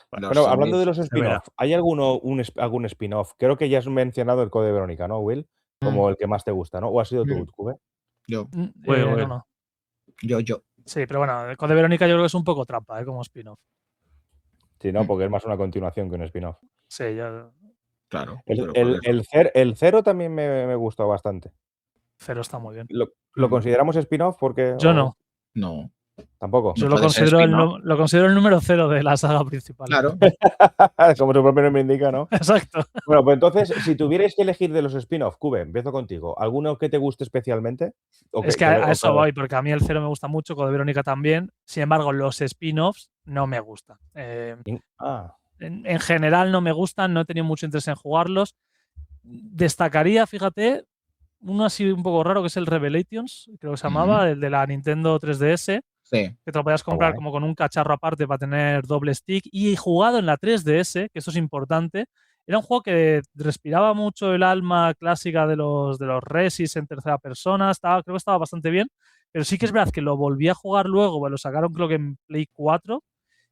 Bueno, hablando de los spin-off, ¿hay algún spin-off? Creo que ya has mencionado el Code Verónica, ¿no, Will? Como el que más te gusta, ¿no? ¿O ha sido tú, Cube? Yo. No. Yo. Sí, pero bueno, el Code Verónica yo creo que es un poco trampa, como spin-off. Sí, no, porque es más una continuación que un spin-off. Sí, Claro. El, pero por eso. el 0 también me gustó bastante. 0 está muy bien. ¿Lo consideramos spin-off? Porque, Yo no. No. Tampoco. Yo No lo puede ser considero, spin-off. lo considero el número 0 de la saga principal. Claro. Como su propio nombre indica, ¿no? Exacto. Bueno, pues entonces, si tuvierais que elegir de los spin-off, Cube, empiezo contigo. ¿Alguno que te guste especialmente? Es que a eso voy, porque a mí el 0 me gusta mucho, Code Verónica también. Sin embargo, los spin-offs no me gustan. En general no me gustan, no he tenido mucho interés en jugarlos. Destacaría, fíjate, uno así un poco raro que es el Revelations, creo que se llamaba, el de la Nintendo 3DS, Sí. que te lo podías comprar como con un cacharro aparte para tener doble stick. Y jugado en la 3DS, que eso es importante, era un juego que respiraba mucho el alma clásica de los Resis en tercera persona, creo que estaba bastante bien, pero sí que es verdad que lo volví a jugar luego, pues lo sacaron creo que en Play 4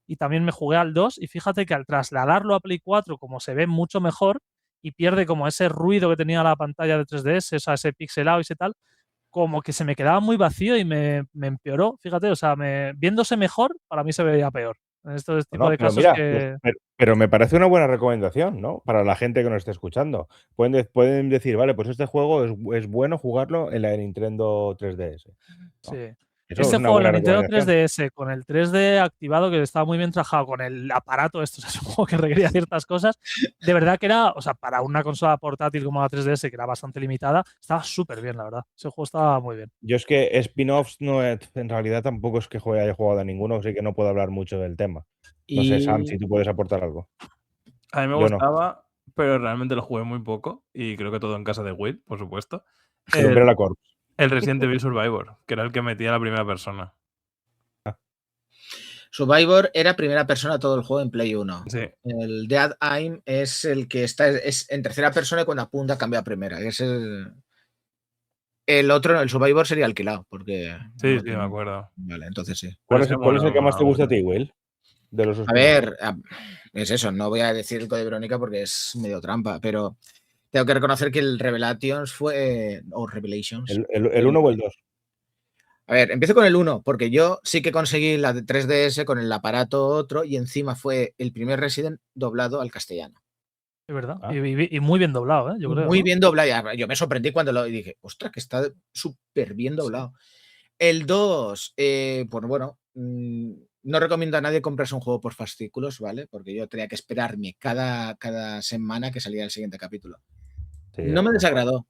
y también me jugué al 2 y fíjate que al trasladarlo a Play 4 como se ve mucho mejor y pierde como ese ruido que tenía la pantalla de 3DS, o sea, ese pixelado y ese tal, como que se me quedaba muy vacío y me empeoró, fíjate, o sea, viéndose mejor, para mí se veía peor. En estos tipos de pero casos mira, que... pero me parece una buena recomendación, ¿no? Para la gente que nos esté escuchando. Pueden decir, vale, pues este juego es bueno jugarlo en la Nintendo 3DS. ¿no? Sí. Eso Este es una juego, la buena Nintendo recomendación. 3DS, con el 3D activado, que estaba muy bien trabajado, con el aparato, esto es un juego que requería ciertas cosas, de verdad que era, o sea, para una consola portátil como la 3DS, que era bastante limitada, estaba súper bien, la verdad. Ese juego estaba muy bien. Yo es que spin-offs en realidad tampoco es que haya jugado a ninguno, así que no puedo hablar mucho del tema. No sé, Sam, si tú puedes aportar algo. A mí me Yo no. gustaba, pero realmente lo jugué muy poco y creo que todo en casa de Will, por supuesto. El Umbrella Corps. El Resident Evil Survivor, que era el que metía a la primera persona. Survivor era primera persona todo el juego en Play 1. Sí. El Dead Aim es el que está en tercera persona y cuando apunta cambia a primera. Es el otro, el Survivor, sería alquilado. Porque Sí, sí, me acuerdo. Vale, entonces sí. ¿Cuál es el que más te gusta a ti, Will? De los a ver, es eso, no voy a decir el Code Verónica porque es medio trampa, pero tengo que reconocer que el Revelations fue. O Revelations. ¿El 1 o el 2? A ver, empiezo con el 1, porque yo sí que conseguí la de 3DS con el aparato otro y encima fue el primer Resident doblado al castellano. Es verdad. Y muy bien doblado, ¿eh? Yo creo. Muy bien doblado. Yo me sorprendí cuando lo dije, ostras, que está súper bien doblado. Sí. El 2, pues bueno, no recomiendo a nadie comprarse un juego por fascículos, ¿vale? Porque yo tenía que esperarme cada semana que saliera el siguiente capítulo. Sí, no me desagradó.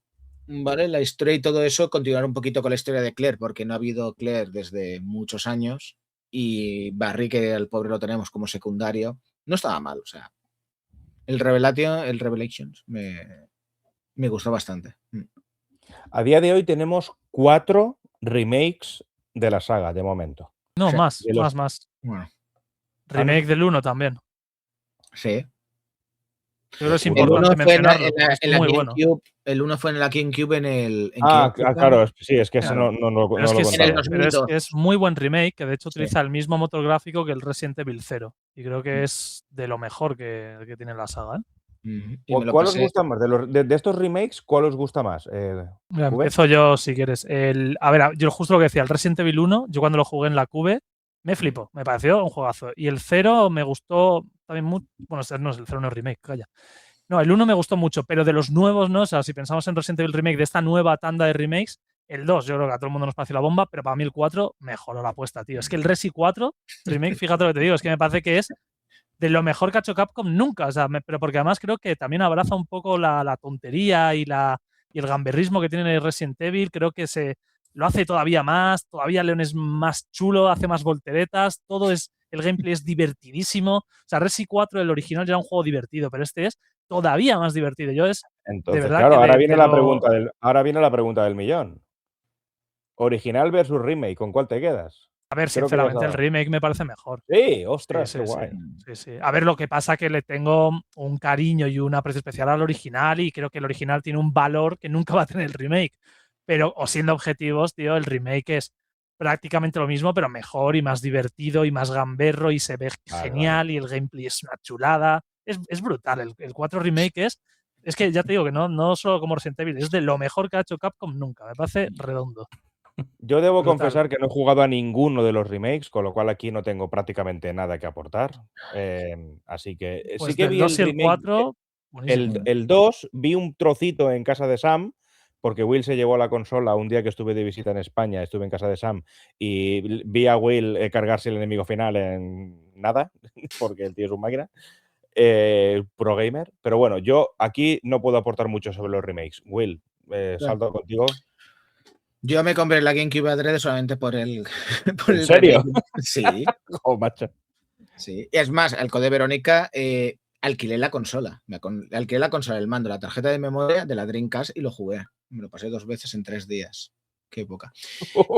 ¿Vale? La historia y todo eso, continuar un poquito con la historia de Claire, porque no ha habido Claire desde muchos años y Barry, que al pobre lo tenemos como secundario, no estaba mal, o sea, el Revelations me gustó bastante. A día de hoy tenemos 4 remakes de la saga, de momento. No, sí, más. Bueno. Remake del 1 también. Sí. Yo creo que es importante mencionarlo. Muy bueno. El 1 fue en la GameCube claro, sí, es que eso no lo contaba. Pero es muy buen remake, que de hecho utiliza el mismo motor gráfico que el Resident Evil 0. Y creo que es de lo mejor que tiene la saga, ¿eh? ¿Cuál os gusta más? De estos remakes, ¿cuál os gusta más? Mira, empiezo yo, si quieres. A ver, yo justo lo que decía, el Resident Evil 1, yo cuando lo jugué en la Cube, me flipó, me pareció un juegazo. Y el 0 me gustó también mucho. Bueno, no, el 0 no es remake, calla. No, el 1 me gustó mucho, pero de los nuevos, ¿no? O sea, si pensamos en Resident Evil Remake, de esta nueva tanda de remakes, el 2, yo creo que a todo el mundo nos pareció la bomba, pero para mí el 4 mejoró la apuesta, tío. Es que el Resi 4 Remake, fíjate lo que te digo, es que me parece que es de lo mejor que ha hecho Capcom nunca. O sea, pero porque además creo que también abraza un poco la tontería y el gamberrismo que tiene el Resident Evil. Creo que se lo hace todavía más, todavía Leon es más chulo, hace más volteretas, el gameplay es divertidísimo. O sea, Resi 4, el original, ya era un juego divertido, pero este es todavía más divertido. Entonces, de verdad claro, que ahora viene la pregunta del millón. Original versus remake, ¿con cuál te quedas? A ver, sinceramente, el remake me parece mejor. Sí, ostras, qué guay. Sí. A ver, lo que pasa es que le tengo un cariño y un aprecio especial al original y creo que el original tiene un valor que nunca va a tener el remake. Pero, o siendo objetivos, tío, el remake es prácticamente lo mismo, pero mejor y más divertido y más gamberro y se ve genial y el gameplay es una chulada. Es brutal. El 4 remake es que ya te digo que no solo como Resident Evil, es de lo mejor que ha hecho Capcom nunca. Me parece redondo. Yo debo confesar que no he jugado a ninguno de los remakes, con lo cual aquí no tengo prácticamente nada que aportar. Así que pues sí que vi el 2 y el remake. 4, Buenísimo. El 2 vi un trocito en casa de Sam, porque Will se llevó la consola un día que estuve de visita en España, estuve en casa de Sam y vi a Will cargarse el enemigo final en nada, porque el tío es un máquina, pro gamer. Pero bueno, yo aquí no puedo aportar mucho sobre los remakes. Will, salto contigo. Yo me compré la GameCube adrede solamente por el, ¿En serio? remake. Sí, Oh, macho. sí. Es más, el Code Verónica alquilé la consola. Alquilé la consola, el mando, la tarjeta de memoria de la Dreamcast y lo jugué. Me lo pasé 2 veces en 3 días. Qué época.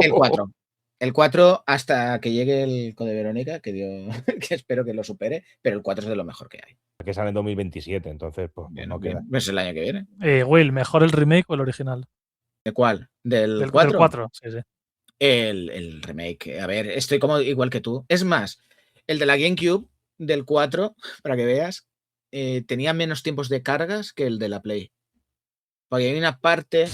El 4. El 4 hasta que llegue el Code Verónica, que espero que lo supere, pero el 4 es de lo mejor que hay. Que sale en 2027, entonces pues Bien, no bien. queda. Es el año que viene. Will, ¿mejor el remake o el original? ¿De cuál? ¿Del Del 4? 4, sí, sí. El remake. A ver, estoy como igual que tú. Es más, el de la GameCube del 4, para que veas, tenía menos tiempos de cargas que el de la Play. Porque hay una parte,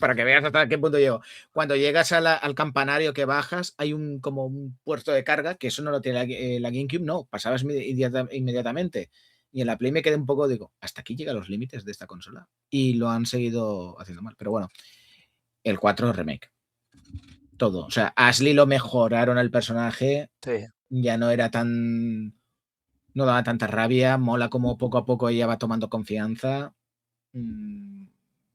para que veas hasta qué punto llego. Cuando llegas al campanario que bajas, hay como un puerto de carga, que eso no lo tiene la GameCube, no, pasabas inmediatamente. Y en la Play me quedé un poco, digo, hasta aquí llegan los límites de esta consola. Y lo han seguido haciendo mal. Pero bueno, el 4 remake. Todo. O sea, Ashley lo mejoraron el personaje. Sí. Ya no era tan. No daba tanta rabia. Mola como poco a poco ella va tomando confianza.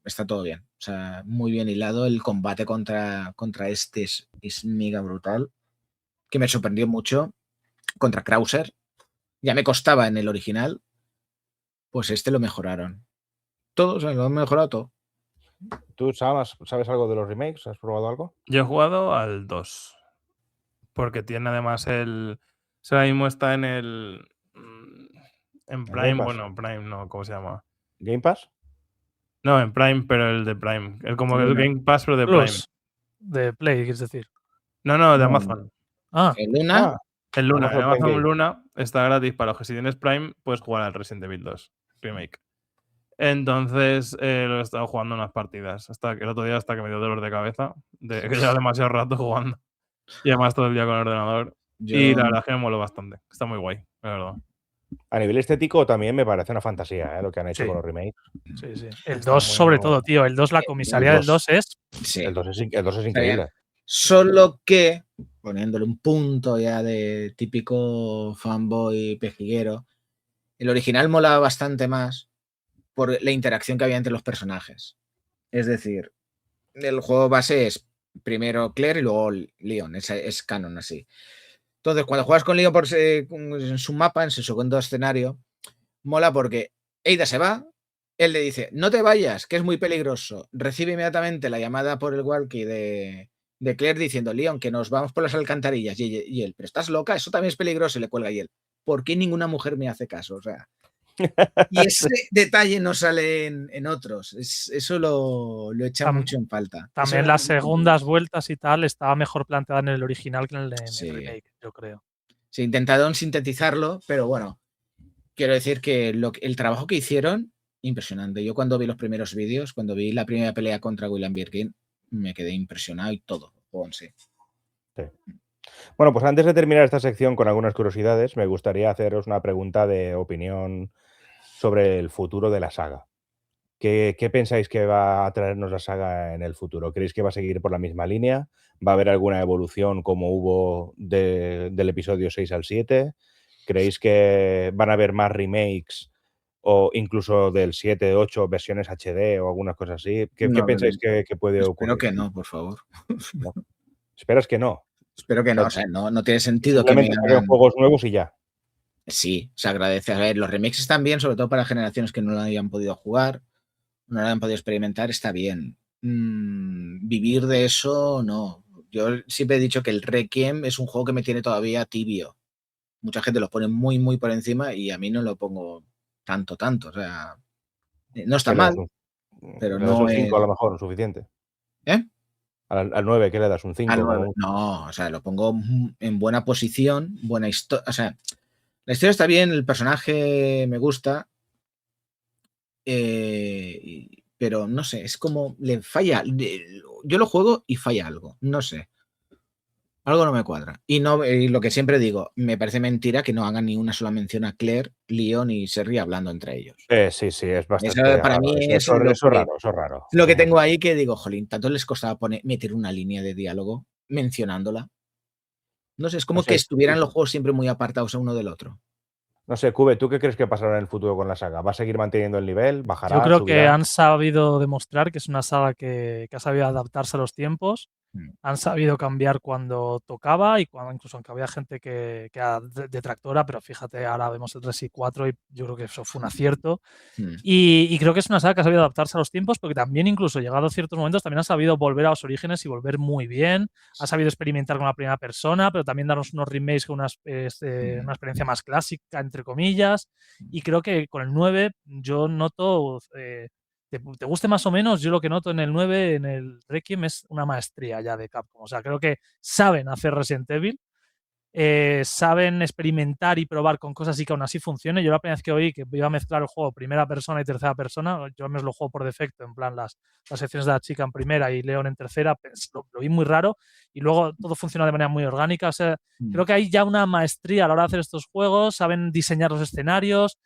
Está todo bien. O sea, muy bien hilado. El combate contra este es mega brutal. Que me sorprendió mucho. Contra Krauser. Ya me costaba en el original. Pues este lo mejoraron. Todo, o sea, lo han mejorado todo. ¿Tú sabes algo de los remakes? ¿Has probado algo? Yo he jugado al 2. Porque tiene además el. O sea, ahora mismo está en el. En Game Prime, Pass. bueno, Prime no, ¿cómo se llama? ¿Game Pass? No, en Prime, pero el de Prime. Como el Luna. Game Pass, pero de Prime. Plus, de Play, es decir. No, de No. Amazon. Ah, El Luna. Ah, El Luna, Amazon en Amazon Prime Game. Luna está gratis para los que si tienes Prime puedes jugar al Resident Evil 2 Remake. Entonces lo he estado jugando unas partidas. Hasta que el otro día hasta que me dio dolor de cabeza. Que lleva demasiado rato jugando. Y además todo el día con el ordenador. Y la verdad es que me moló bastante. Está muy guay, la verdad. A nivel estético también me parece una fantasía lo que han hecho Sí. con los remakes. sí, sí. El Está 2 muy, sobre muy todo, guay. tío. El 2, la comisaría del 2 es. Sí. El 2 es increíble. Solo que, poniéndole un punto ya de típico fanboy pejiguero, el original molaba bastante más por la interacción que había entre los personajes. Es decir, el juego base es primero Claire y luego Leon, es canon así. Entonces, cuando juegas con Leon en su mapa, en su segundo escenario, mola porque Ada se va, él le dice, no te vayas, que es muy peligroso. Recibe inmediatamente la llamada por el walkie de Claire diciendo, Leon, que nos vamos por las alcantarillas. Y él, pero estás loca, eso también es peligroso. Y le cuelga y él, ¿por qué ninguna mujer me hace caso? O sea, y ese detalle no sale en otros. Eso lo echa mucho en falta. También Eso, las segundas vueltas y tal estaba mejor planteada en el original que en el Sí. remake, yo creo. Se intentaron sintetizarlo, pero bueno, quiero decir que el trabajo que hicieron, impresionante. Yo cuando vi los primeros vídeos, cuando vi la primera pelea contra William Birkin, me quedé impresionado y todo. Sí. Bueno, pues antes de terminar esta sección con algunas curiosidades, me gustaría haceros una pregunta de opinión sobre el futuro de la saga. ¿Qué pensáis que va a traernos la saga en el futuro? ¿Creéis que va a seguir por la misma línea? ¿Va a haber alguna evolución como hubo del episodio 6 al 7? ¿Creéis que van a haber más remakes o incluso del 7, 8 versiones HD o algunas cosas así? ¿Qué No, pensáis que puede ocurrir? Espero que no, por favor. ¿No? ¿Esperas que no? Espero que no. O O sea, sea, no tiene sentido que me simplemente saquen hagan. juegos nuevos y ya. Sí, se agradece. A ver, los remakes están bien, sobre todo para generaciones que no lo hayan podido jugar, no lo hayan podido experimentar, está bien. Vivir de eso, no. Yo siempre he dicho que el Requiem es un juego que me tiene todavía tibio. Mucha gente lo pone muy, muy por encima y a mí no lo pongo tanto. O sea, no está ¿Qué le das mal, pero le das no un 5 a es. lo mejor, suficiente? ¿Eh? Al 9, ¿qué le das? ¿Un 5? Al 9. No, o sea, lo pongo en buena posición, buena historia. O sea, la historia está bien, el personaje me gusta, pero no sé, es como le falla. Yo lo juego y falla algo, no sé. Algo no me cuadra. Y lo que siempre digo, me parece mentira que no hagan ni una sola mención a Claire, Leon y Sherry hablando entre ellos. Sí, es bastante Eso para raro. mí es Eso es raro. lo que tengo ahí que digo, jolín, tanto les costaba meter una línea de diálogo mencionándola. No sé, es como No sé, que estuvieran los juegos siempre muy apartados uno del otro. No sé, Cube, ¿tú qué crees que pasará en el futuro con la saga? ¿Va a seguir manteniendo el nivel? ¿Bajará? Yo creo ¿Subirá? que han sabido demostrar que es una saga que ha sabido adaptarse a los tiempos. Han sabido cambiar cuando tocaba y cuando incluso aunque había gente que era detractora, pero fíjate, ahora vemos el Resi 4 y yo creo que eso fue un acierto. Y creo que es una saga que ha sabido adaptarse a los tiempos porque también incluso llegado a ciertos momentos también ha sabido volver a los orígenes y volver muy bien. Ha sabido experimentar con la primera persona, pero también darnos unos remakes con una experiencia más clásica, entre comillas. Y creo que con el 9 yo noto... te guste más o menos, yo lo que noto en el 9, en el Requiem, es una maestría ya de Capcom. O sea, creo que saben hacer Resident Evil, saben experimentar y probar con cosas y que aún así funcione. Yo la primera vez que oí que iba a mezclar el juego primera persona y tercera persona, yo me lo juego por defecto, en plan las secciones de la chica en primera y Leon en tercera, lo vi muy raro y luego todo funciona de manera muy orgánica. O sea, creo que hay ya una maestría a la hora de hacer estos juegos, saben diseñar los escenarios.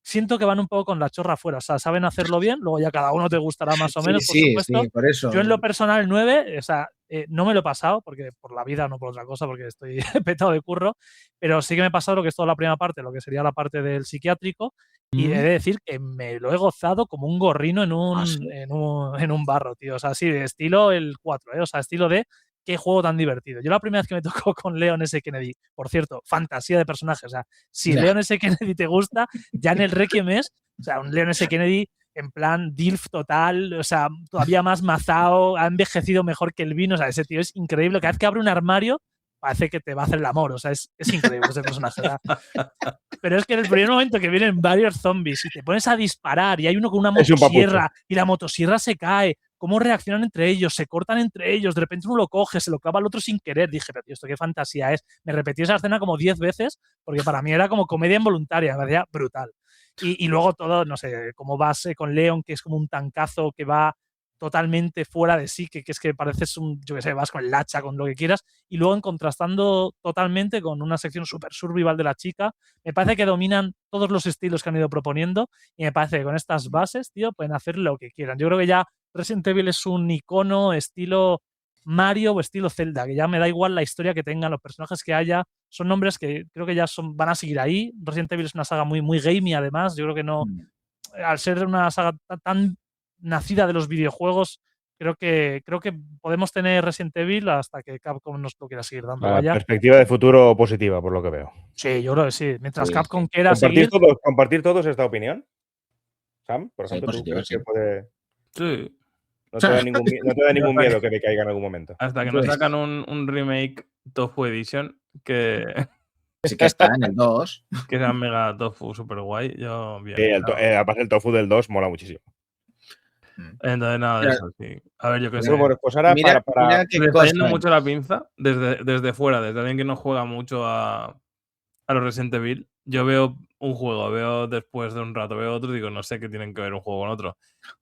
Siento que van un poco con la chorra afuera, o sea, saben hacerlo bien, luego ya cada uno te gustará más o menos, por supuesto. Sí, por eso. Yo en lo personal 9, o sea, no me lo he pasado, porque por la vida, no por otra cosa, porque estoy petado de curro, pero sí que me he pasado lo que es toda la primera parte, lo que sería la parte del psiquiátrico, y he de decir que me lo he gozado como un gorrino en un barro, tío. O sea, sí, de estilo el 4, o sea, estilo de qué juego tan divertido. Yo la primera vez que me tocó con Leon S. Kennedy, por cierto, fantasía de personaje, o sea, si Leon S. Kennedy te gusta, ya en el Requiem es, o sea, un Leon S. Kennedy en plan DILF total, o sea, todavía más mazao, ha envejecido mejor que el vino, o sea, ese tío es increíble. Cada vez que abre un armario parece que te va a hacer el amor, o sea, es increíble ese personaje. Pero es que en el primer momento que vienen varios zombies y te pones a disparar y hay uno con una motosierra y la motosierra se cae, cómo reaccionan entre ellos, se cortan entre ellos, de repente uno lo coge, se lo clava al otro sin querer. Dije, pero tío, esto qué fantasía es. Me repetí esa escena como 10 veces porque para mí era como comedia involuntaria, me parecía brutal. Y luego todo, no sé, como vas con Leon, que es como un tancazo que va totalmente fuera de sí, que es que pareces yo que sé, vas con el hacha, con lo que quieras, y luego contrastando totalmente con una sección super survival de la chica. Me parece que dominan todos los estilos que han ido proponiendo y me parece que con estas bases, tío, pueden hacer lo que quieran. Yo creo que ya Resident Evil es un icono estilo Mario o estilo Zelda, que ya me da igual la historia que tengan, los personajes que haya, son nombres que creo que ya van a seguir ahí. Resident Evil es una saga muy, muy gamey, además. Yo creo que no, al ser una saga tan nacida de los videojuegos, creo que podemos tener Resident Evil hasta que Capcom nos lo quiera seguir dando. Vaya. Perspectiva de futuro positiva, por lo que veo. Sí, yo creo que sí. Mientras Capcom quiera ¿Compartir todos esta opinión? Sam, por ejemplo, sí, ¿tú crees que sí. puede...? Sí. No te da ningún miedo que me caiga en algún momento. Hasta que no sacan un remake Tofu Edition que... Sí que está en el 2. Que sea mega tofu super guay. Yo bien. Aparte el tofu del 2 mola muchísimo. Entonces nada de eso, sí. A ver, yo qué sé. Bueno, pues ahora mira me está yendo mucho la pinza desde fuera, desde alguien que no juega mucho a los Resident Evil. Yo veo un juego, veo después de un rato, veo otro y digo, no sé qué tienen que ver un juego con otro.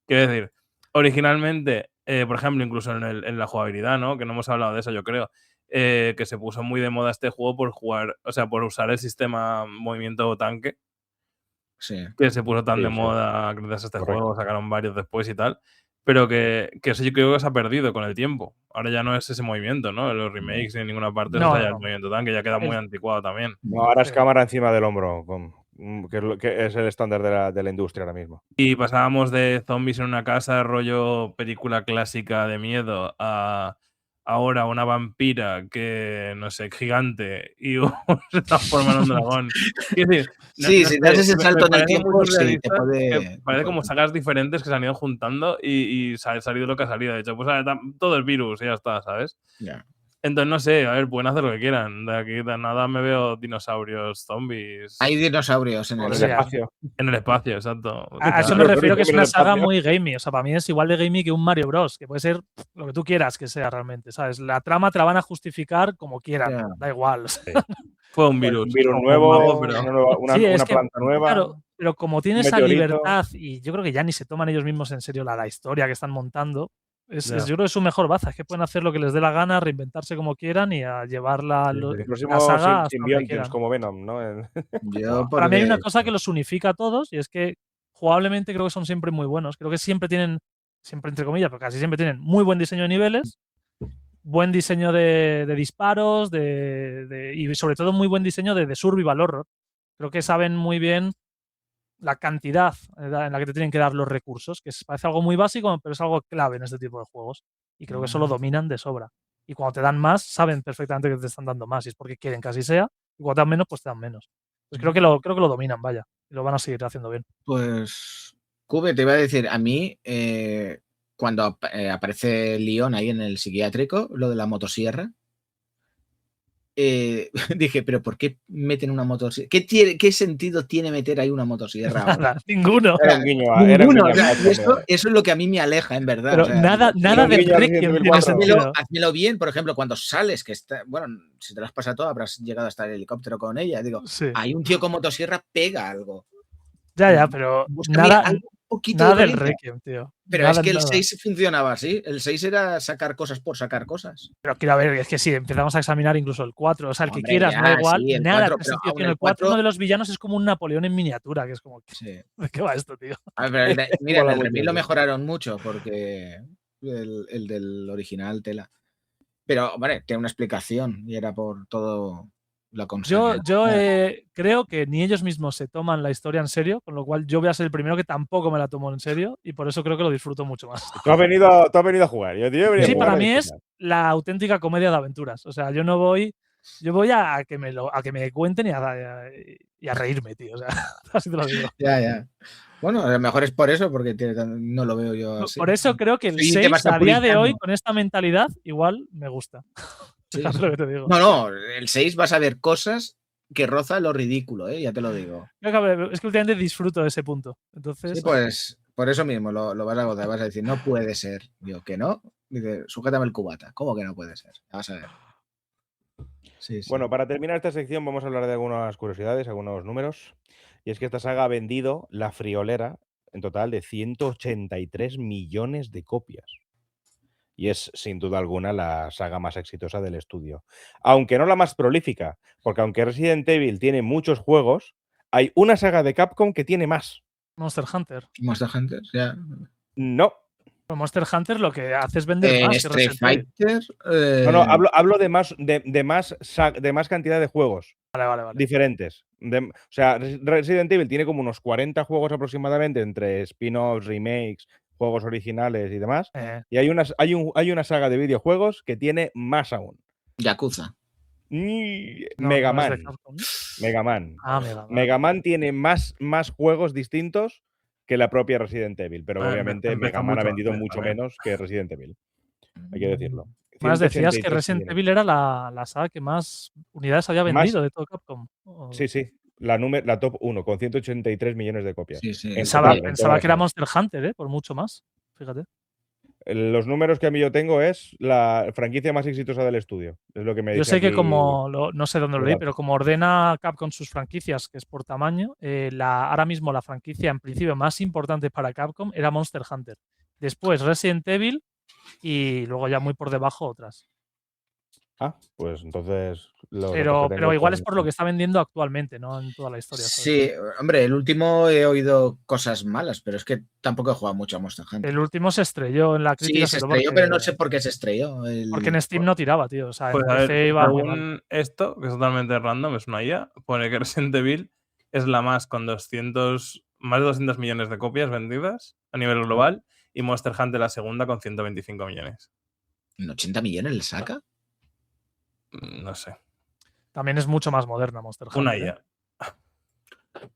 Quiero decir, originalmente, por ejemplo, incluso en la jugabilidad, ¿no? Que no hemos hablado de eso, yo creo. Que se puso muy de moda este juego por jugar, o sea, por usar el sistema movimiento tanque. Sí. Que se puso tan de moda gracias a este juego, sacaron varios después y tal. Pero que eso yo creo que se ha perdido con el tiempo. Ahora ya no es ese movimiento, ¿no? En los remakes en ninguna parte no hay el movimiento tanque, ya queda muy anticuado también. No, ahora es cámara encima del hombro, que es el estándar de la industria ahora mismo. Y pasábamos de zombies en una casa, rollo película clásica de miedo, a ahora una vampira que, no sé, gigante y se transforma en un dragón. Es decir, sí, si das ese salto en el tiempo, sí, te parece como sagas diferentes que se han ido juntando y ha salido lo que ha salido. De hecho, pues todo el virus y ya está, ¿sabes? Yeah. Entonces, no sé, a ver, pueden hacer lo que quieran. De aquí de nada me veo dinosaurios, zombies. Hay dinosaurios en el espacio. En el espacio, exacto. A eso me refiero que es una saga muy gamey. O sea, para mí es igual de gamey que un Mario Bros. Que puede ser lo que tú quieras que sea realmente, ¿sabes? La trama te la van a justificar como quieran, da igual. Sí. Fue un virus. Un virus nuevo, una planta nueva. Claro, pero como tiene esa libertad, y yo creo que ya ni se toman ellos mismos en serio la historia que están montando, Ya. Yo creo que es su mejor baza, es que pueden hacer lo que les dé la gana, reinventarse como quieran y a llevarla Sí, sí. El la próximo saga hasta donde Symbionts quieran. como Venom, ¿no? Yo Para mí hay una porque cosa que los unifica a todos y es que jugablemente creo que son siempre muy buenos. Creo que siempre entre comillas, pero casi siempre tienen muy buen diseño de niveles, buen diseño de disparos y sobre todo muy buen diseño de survival horror. Creo que saben muy bien la cantidad en la que te tienen que dar los recursos, que parece algo muy básico, pero es algo clave en este tipo de juegos. Y creo que eso lo dominan de sobra. Y cuando te dan más, saben perfectamente que te están dando más, y es porque quieren que así sea. Y cuando te dan menos, pues te dan menos. Pues creo que lo dominan, vaya. Y lo van a seguir haciendo bien. Pues, Cube, te iba a decir, a mí, cuando aparece Leon ahí en el psiquiátrico, lo de la motosierra, dije, pero ¿por qué meten una motosierra? ¿Qué sentido tiene meter ahí una motosierra ahora? Nada, ninguno. Era un guiño era un Ninguno, guiño o sea, al y 4. eso es lo que a mí me aleja, en verdad. Pero o sea, nada un del guiño a Resident Requiem Evil tiene 4. sentido. Házmelo bien, por ejemplo, cuando sales, que está, bueno, si te lo has pasado todo, habrás llegado hasta el helicóptero con ella. Digo, Sí. hay un tío con motosierra, pega algo. Ya, pero Búscame nada, algo un poquito nada de del gracia. Requiem, tío. Pero Nada, es que el nada. 6 funcionaba así. El 6 era sacar cosas por sacar cosas. Pero quiero ver, es que si empezamos a examinar incluso el 4, o sea, el que Hombre, quieras, ya, me da igual, sí, el nada 4, tiene pero sentido. aún En el el 4 uno 4, de los villanos es como un Napoleón en miniatura, que es como, sí. ¿de qué va esto, tío? A ver, mira, en Mola el mucho remake lo eso. mejoraron mucho porque el del original tela. Pero, vale, tiene una explicación y era por todo la consagra. Yo creo que ni ellos mismos se toman la historia en serio, con lo cual yo voy a ser el primero que tampoco me la tomo en serio y por eso creo que lo disfruto mucho más. Tú has venido a jugar. Yo he venido Sí, a jugar para a mí es disfrutar. la auténtica comedia de aventuras. O sea, yo voy a que me cuenten y a reírme, tío. O sea, así te lo digo. Ya. Bueno, a lo mejor es por eso, porque no lo veo yo así. Por eso creo que el Soy 6, demasiado a día de hoy, puritano. con esta mentalidad, igual me gusta. Sí, Fíjate sí. lo que te digo. No, el 6 vas a ver cosas que rozan lo ridículo, ya te lo digo. Es que últimamente disfruto de ese punto. Entonces, Sí, pues por eso mismo lo vas a gozar, vas a decir, no puede ser. Digo, ¿que no? Dice, sujétame el cubata. ¿Cómo que no puede ser? Ya vas a ver. Sí. Bueno, para terminar esta sección vamos a hablar de algunas curiosidades, algunos números. Y es que esta saga ha vendido la friolera en total de 183 millones de copias. Y es, sin duda alguna, la saga más exitosa del estudio. Aunque no la más prolífica, porque aunque Resident Evil tiene muchos juegos, hay una saga de Capcom que tiene más. Monster Hunter. Monster Hunter, ya. No. Pero Monster Hunter lo que hace es vender más que Street Resident Evil. Fighter. No, hablo de más cantidad de juegos. Vale. Diferentes. O sea, Resident Evil tiene como unos 40 juegos aproximadamente entre spin-offs, remakes, juegos originales y demás. Y hay una saga de videojuegos que tiene más aún. Yakuza. Mega Man. Mega Man. Mega Man tiene más juegos distintos que la propia Resident Evil, pero obviamente Mega Man ha vendido mucho menos que Resident Evil. Hay que decirlo. Más decías que 183 Resident millones. Evil era la saga que más unidades había vendido de todo Capcom. Sí. La top 1, con 183 millones de copias. Sí. Pensaba que era Monster Hunter, por mucho más. Fíjate. Los números que a mí yo tengo es la franquicia más exitosa del estudio. Es lo que me dice. Yo sé que aquí no sé dónde lo leí, pero como ordena Capcom sus franquicias, que es por tamaño, ahora mismo la franquicia en principio más importante para Capcom era Monster Hunter. Después Resident Evil y luego ya muy por debajo otras. Pues entonces. Pero igual es por lo que está vendiendo actualmente, no en toda la historia. ¿sabes? Sí, hombre, el último he oído cosas malas, pero es que tampoco he jugado mucho a Monster Hunter. El último se estrelló en la crítica. Sí, se estrelló, pero no sé por qué se estrelló. Porque en Steam no tiraba, tío. O sea, pues en a ver, PC iba muy mal. según esto, que es totalmente random, es una IA, pone que Resident Evil es la más con más de 200 millones de copias vendidas a nivel global y Monster Hunter la segunda con 125 millones. ¿En 80 millones le saca? No sé. También es mucho más moderna Monster Hunter. Una IA.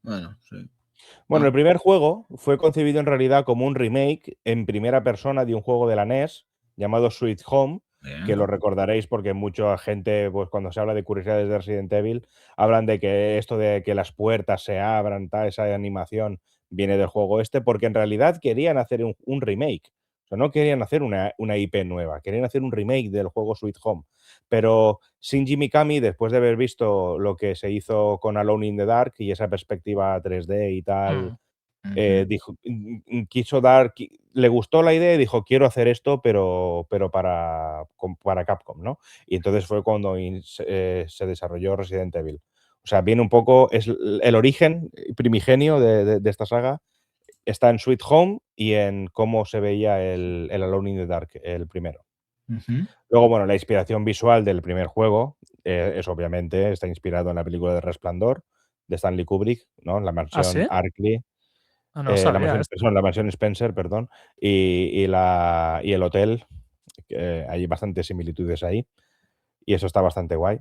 Bueno, sí. Bueno, el primer juego fue concebido en realidad como un remake en primera persona de un juego de la NES llamado Sweet Home, que lo recordaréis porque mucha gente, pues cuando se habla de curiosidades de Resident Evil, hablan de que esto de que las puertas se abran, esa animación viene del juego porque en realidad querían hacer un remake. O sea, no querían hacer una IP nueva, querían hacer un remake del juego Sweet Home. Pero Shinji Mikami, después de haber visto lo que se hizo con Alone in the Dark y esa perspectiva 3D y tal, le gustó la idea y dijo, quiero hacer esto, pero para Capcom, ¿no? Y entonces fue cuando se desarrolló Resident Evil. O sea, viene un poco, es el origen primigenio de esta saga, está en Sweet Home y en cómo se veía el Alone in the Dark, el primero. Luego, bueno, la inspiración visual del primer juego es obviamente, está inspirado en la película de Resplandor, de Stanley Kubrick, ¿no? La mansión ¿sí? Arkley. No, no sabía esto. La mansión Spencer, perdón, y el hotel, hay bastantes similitudes ahí, y eso está bastante guay.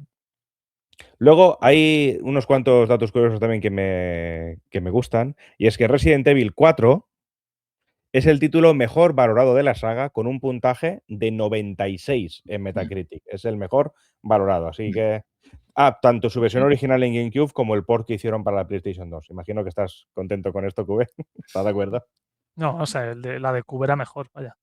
Luego hay unos cuantos datos curiosos también que me gustan, y es que Resident Evil 4 es el título mejor valorado de la saga con un puntaje de 96 en Metacritic. Es el mejor valorado, así que... tanto su versión original en GameCube como el port que hicieron para la PlayStation 2. Imagino que estás contento con esto, Cube. ¿Estás de acuerdo? No, o sea, la de Cube era mejor, vaya.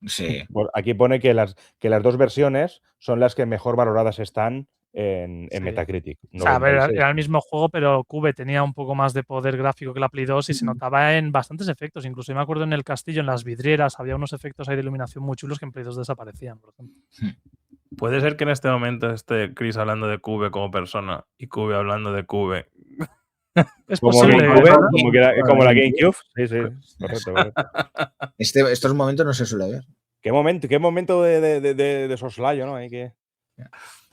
Sí. Aquí pone que las dos versiones son las que mejor valoradas están en Metacritic. O sea, a ver, 96. era el mismo juego, pero Cube tenía un poco más de poder gráfico que la Play 2 y se notaba en bastantes efectos. Incluso yo me acuerdo en el castillo, en las vidrieras, había unos efectos ahí de iluminación muy chulos que en Play 2 desaparecían, por ejemplo. Puede ser que en este momento esté Chris hablando de Cube como persona y Cube hablando de Cube. Es Como posible. GameCube, como la GameCube. Sí, correcto. Estos momentos no se suele ver. Qué momento de soslayo, ¿no?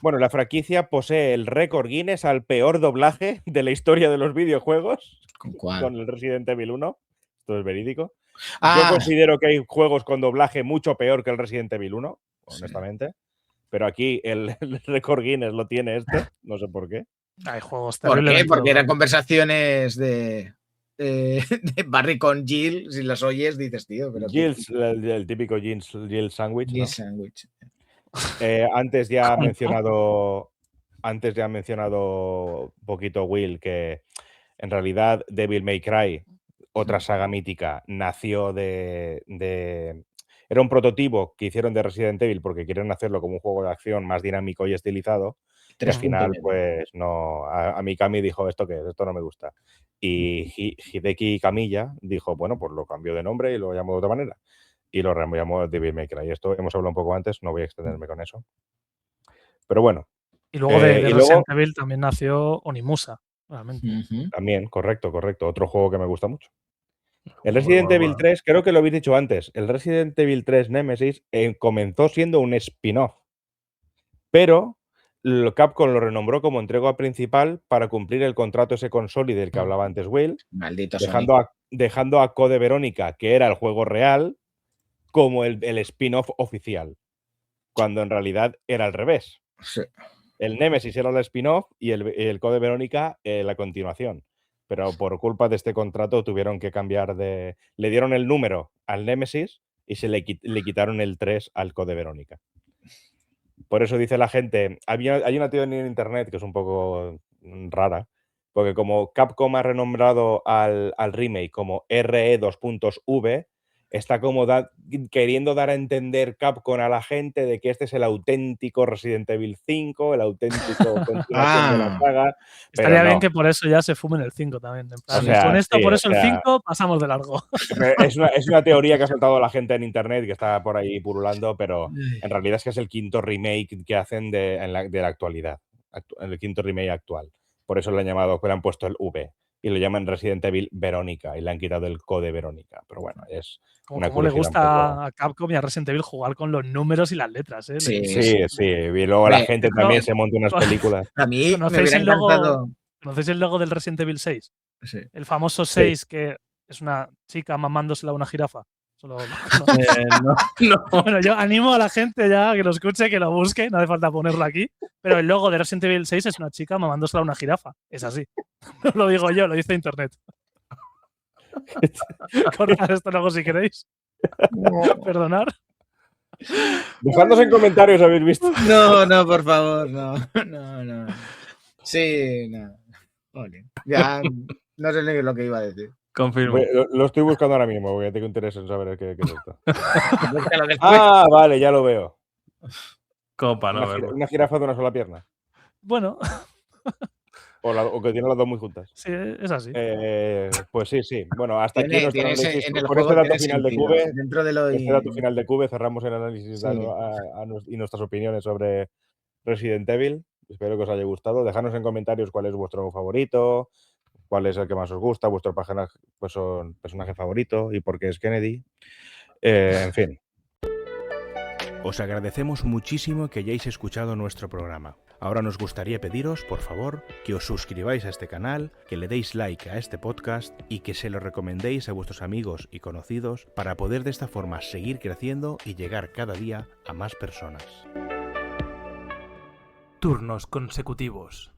Bueno, la franquicia posee el récord Guinness al peor doblaje de la historia de los videojuegos. ¿Con cuál? Con el Resident Evil 1. Esto es verídico. Ah, Yo considero que hay juegos con doblaje mucho peor que el Resident Evil 1, honestamente. Pero aquí el récord Guinness lo tiene este. No sé por qué. Hay juegos ¿por qué? terriblemente Porque eran doblados. conversaciones de Barry con Jill. Si las oyes, dices, tío, pero... El típico Jill Sandwich, ¿no? Jill Sandwich. Antes ya ha mencionado un poquito Will que en realidad Devil May Cry, otra saga mítica, nació era un prototipo que hicieron de Resident Evil porque quieren hacerlo como un juego de acción más dinámico y estilizado. Y al final, pues no, a Mikami dijo, ¿esto qué es? Esto no me gusta. Y Hideki Kamiya dijo, bueno, pues lo cambió de nombre y lo llamó de otra manera. Y lo llamó Devil May Cry. Esto hemos hablado un poco antes, no voy a extenderme con eso. Pero bueno. Y luego de Resident Evil también nació Onimusa, realmente. También, correcto. Otro juego que me gusta mucho. El Resident Evil 3, creo que lo habéis dicho antes, el Resident Evil 3 Nemesis comenzó siendo un spin-off. Pero Capcom lo renombró como entrega principal para cumplir el contrato ese con Sony del que hablaba antes Will. Maldito dejando a Code Verónica, que era el juego real, como el spin-off oficial, cuando en realidad era al revés. Sí. El Nemesis era el spin-off y el Code Verónica la continuación. Pero por culpa de este contrato tuvieron que cambiar le dieron el número al Nemesis y se le quitaron el 3 al Code Verónica. Por eso dice la gente, hay una teoría en internet que es un poco rara, porque como Capcom ha renombrado al remake como RE2.V, está como queriendo dar a entender Capcom a la gente de que este es el auténtico Resident Evil 5, el auténtico continuación de la saga. Estaría bien que por eso ya se fumen el 5 también. En plan, con esto, por eso el 5 pasamos de largo. Es una teoría que ha soltado la gente en internet que está por ahí purulando, pero en realidad es que es el quinto remake que hacen de la actualidad, el quinto remake actual. Por eso le han puesto el V y lo llaman Resident Evil Verónica y le han quitado el Code Verónica. Pero bueno, es una como le gusta a Capcom y a Resident Evil jugar con los números y las letras, ¿eh? Sí. Y luego la gente también se monta unas películas. A mí me hubiera encantado. ¿Conocéis el logo del Resident Evil 6? Sí. El famoso 6 que es una chica mamándosela a una jirafa. No. Bueno, yo animo a la gente ya que lo escuche, que lo busque, no hace falta ponerlo aquí. Pero el logo de Resident Evil 6 es una chica mamándosela a una jirafa. Es así. No lo digo yo, lo dice internet. Cortad esto luego si queréis. Perdonar. Dejadnos en comentarios, ¿habéis visto? No, por favor, no. Sí, no. Vale. Ya no sé ni lo que iba a decir. Confirmo. Lo estoy buscando ahora mismo, porque tengo interés en saber qué es esto. Vale, ya lo veo. Copa, ¿no? Una jirafa de una sola pierna. Bueno. O que tiene las dos muy juntas. Sí, es así. Pues sí. Bueno, hasta aquí Tiene nuestro en análisis. el Con juego este dato tiene final de sentido. Cube, Dentro de lo este dato final de Cube, cerramos el análisis Sí. y nuestras opiniones sobre Resident Evil. Espero que os haya gustado. Dejadnos en comentarios cuál es vuestro favorito, cuál es el que más os gusta, vuestro personaje favorito y por qué es Kennedy. En fin. Os agradecemos muchísimo que hayáis escuchado nuestro programa. Ahora nos gustaría pediros, por favor, que os suscribáis a este canal, que le deis like a este podcast y que se lo recomendéis a vuestros amigos y conocidos para poder de esta forma seguir creciendo y llegar cada día a más personas. Turnos consecutivos.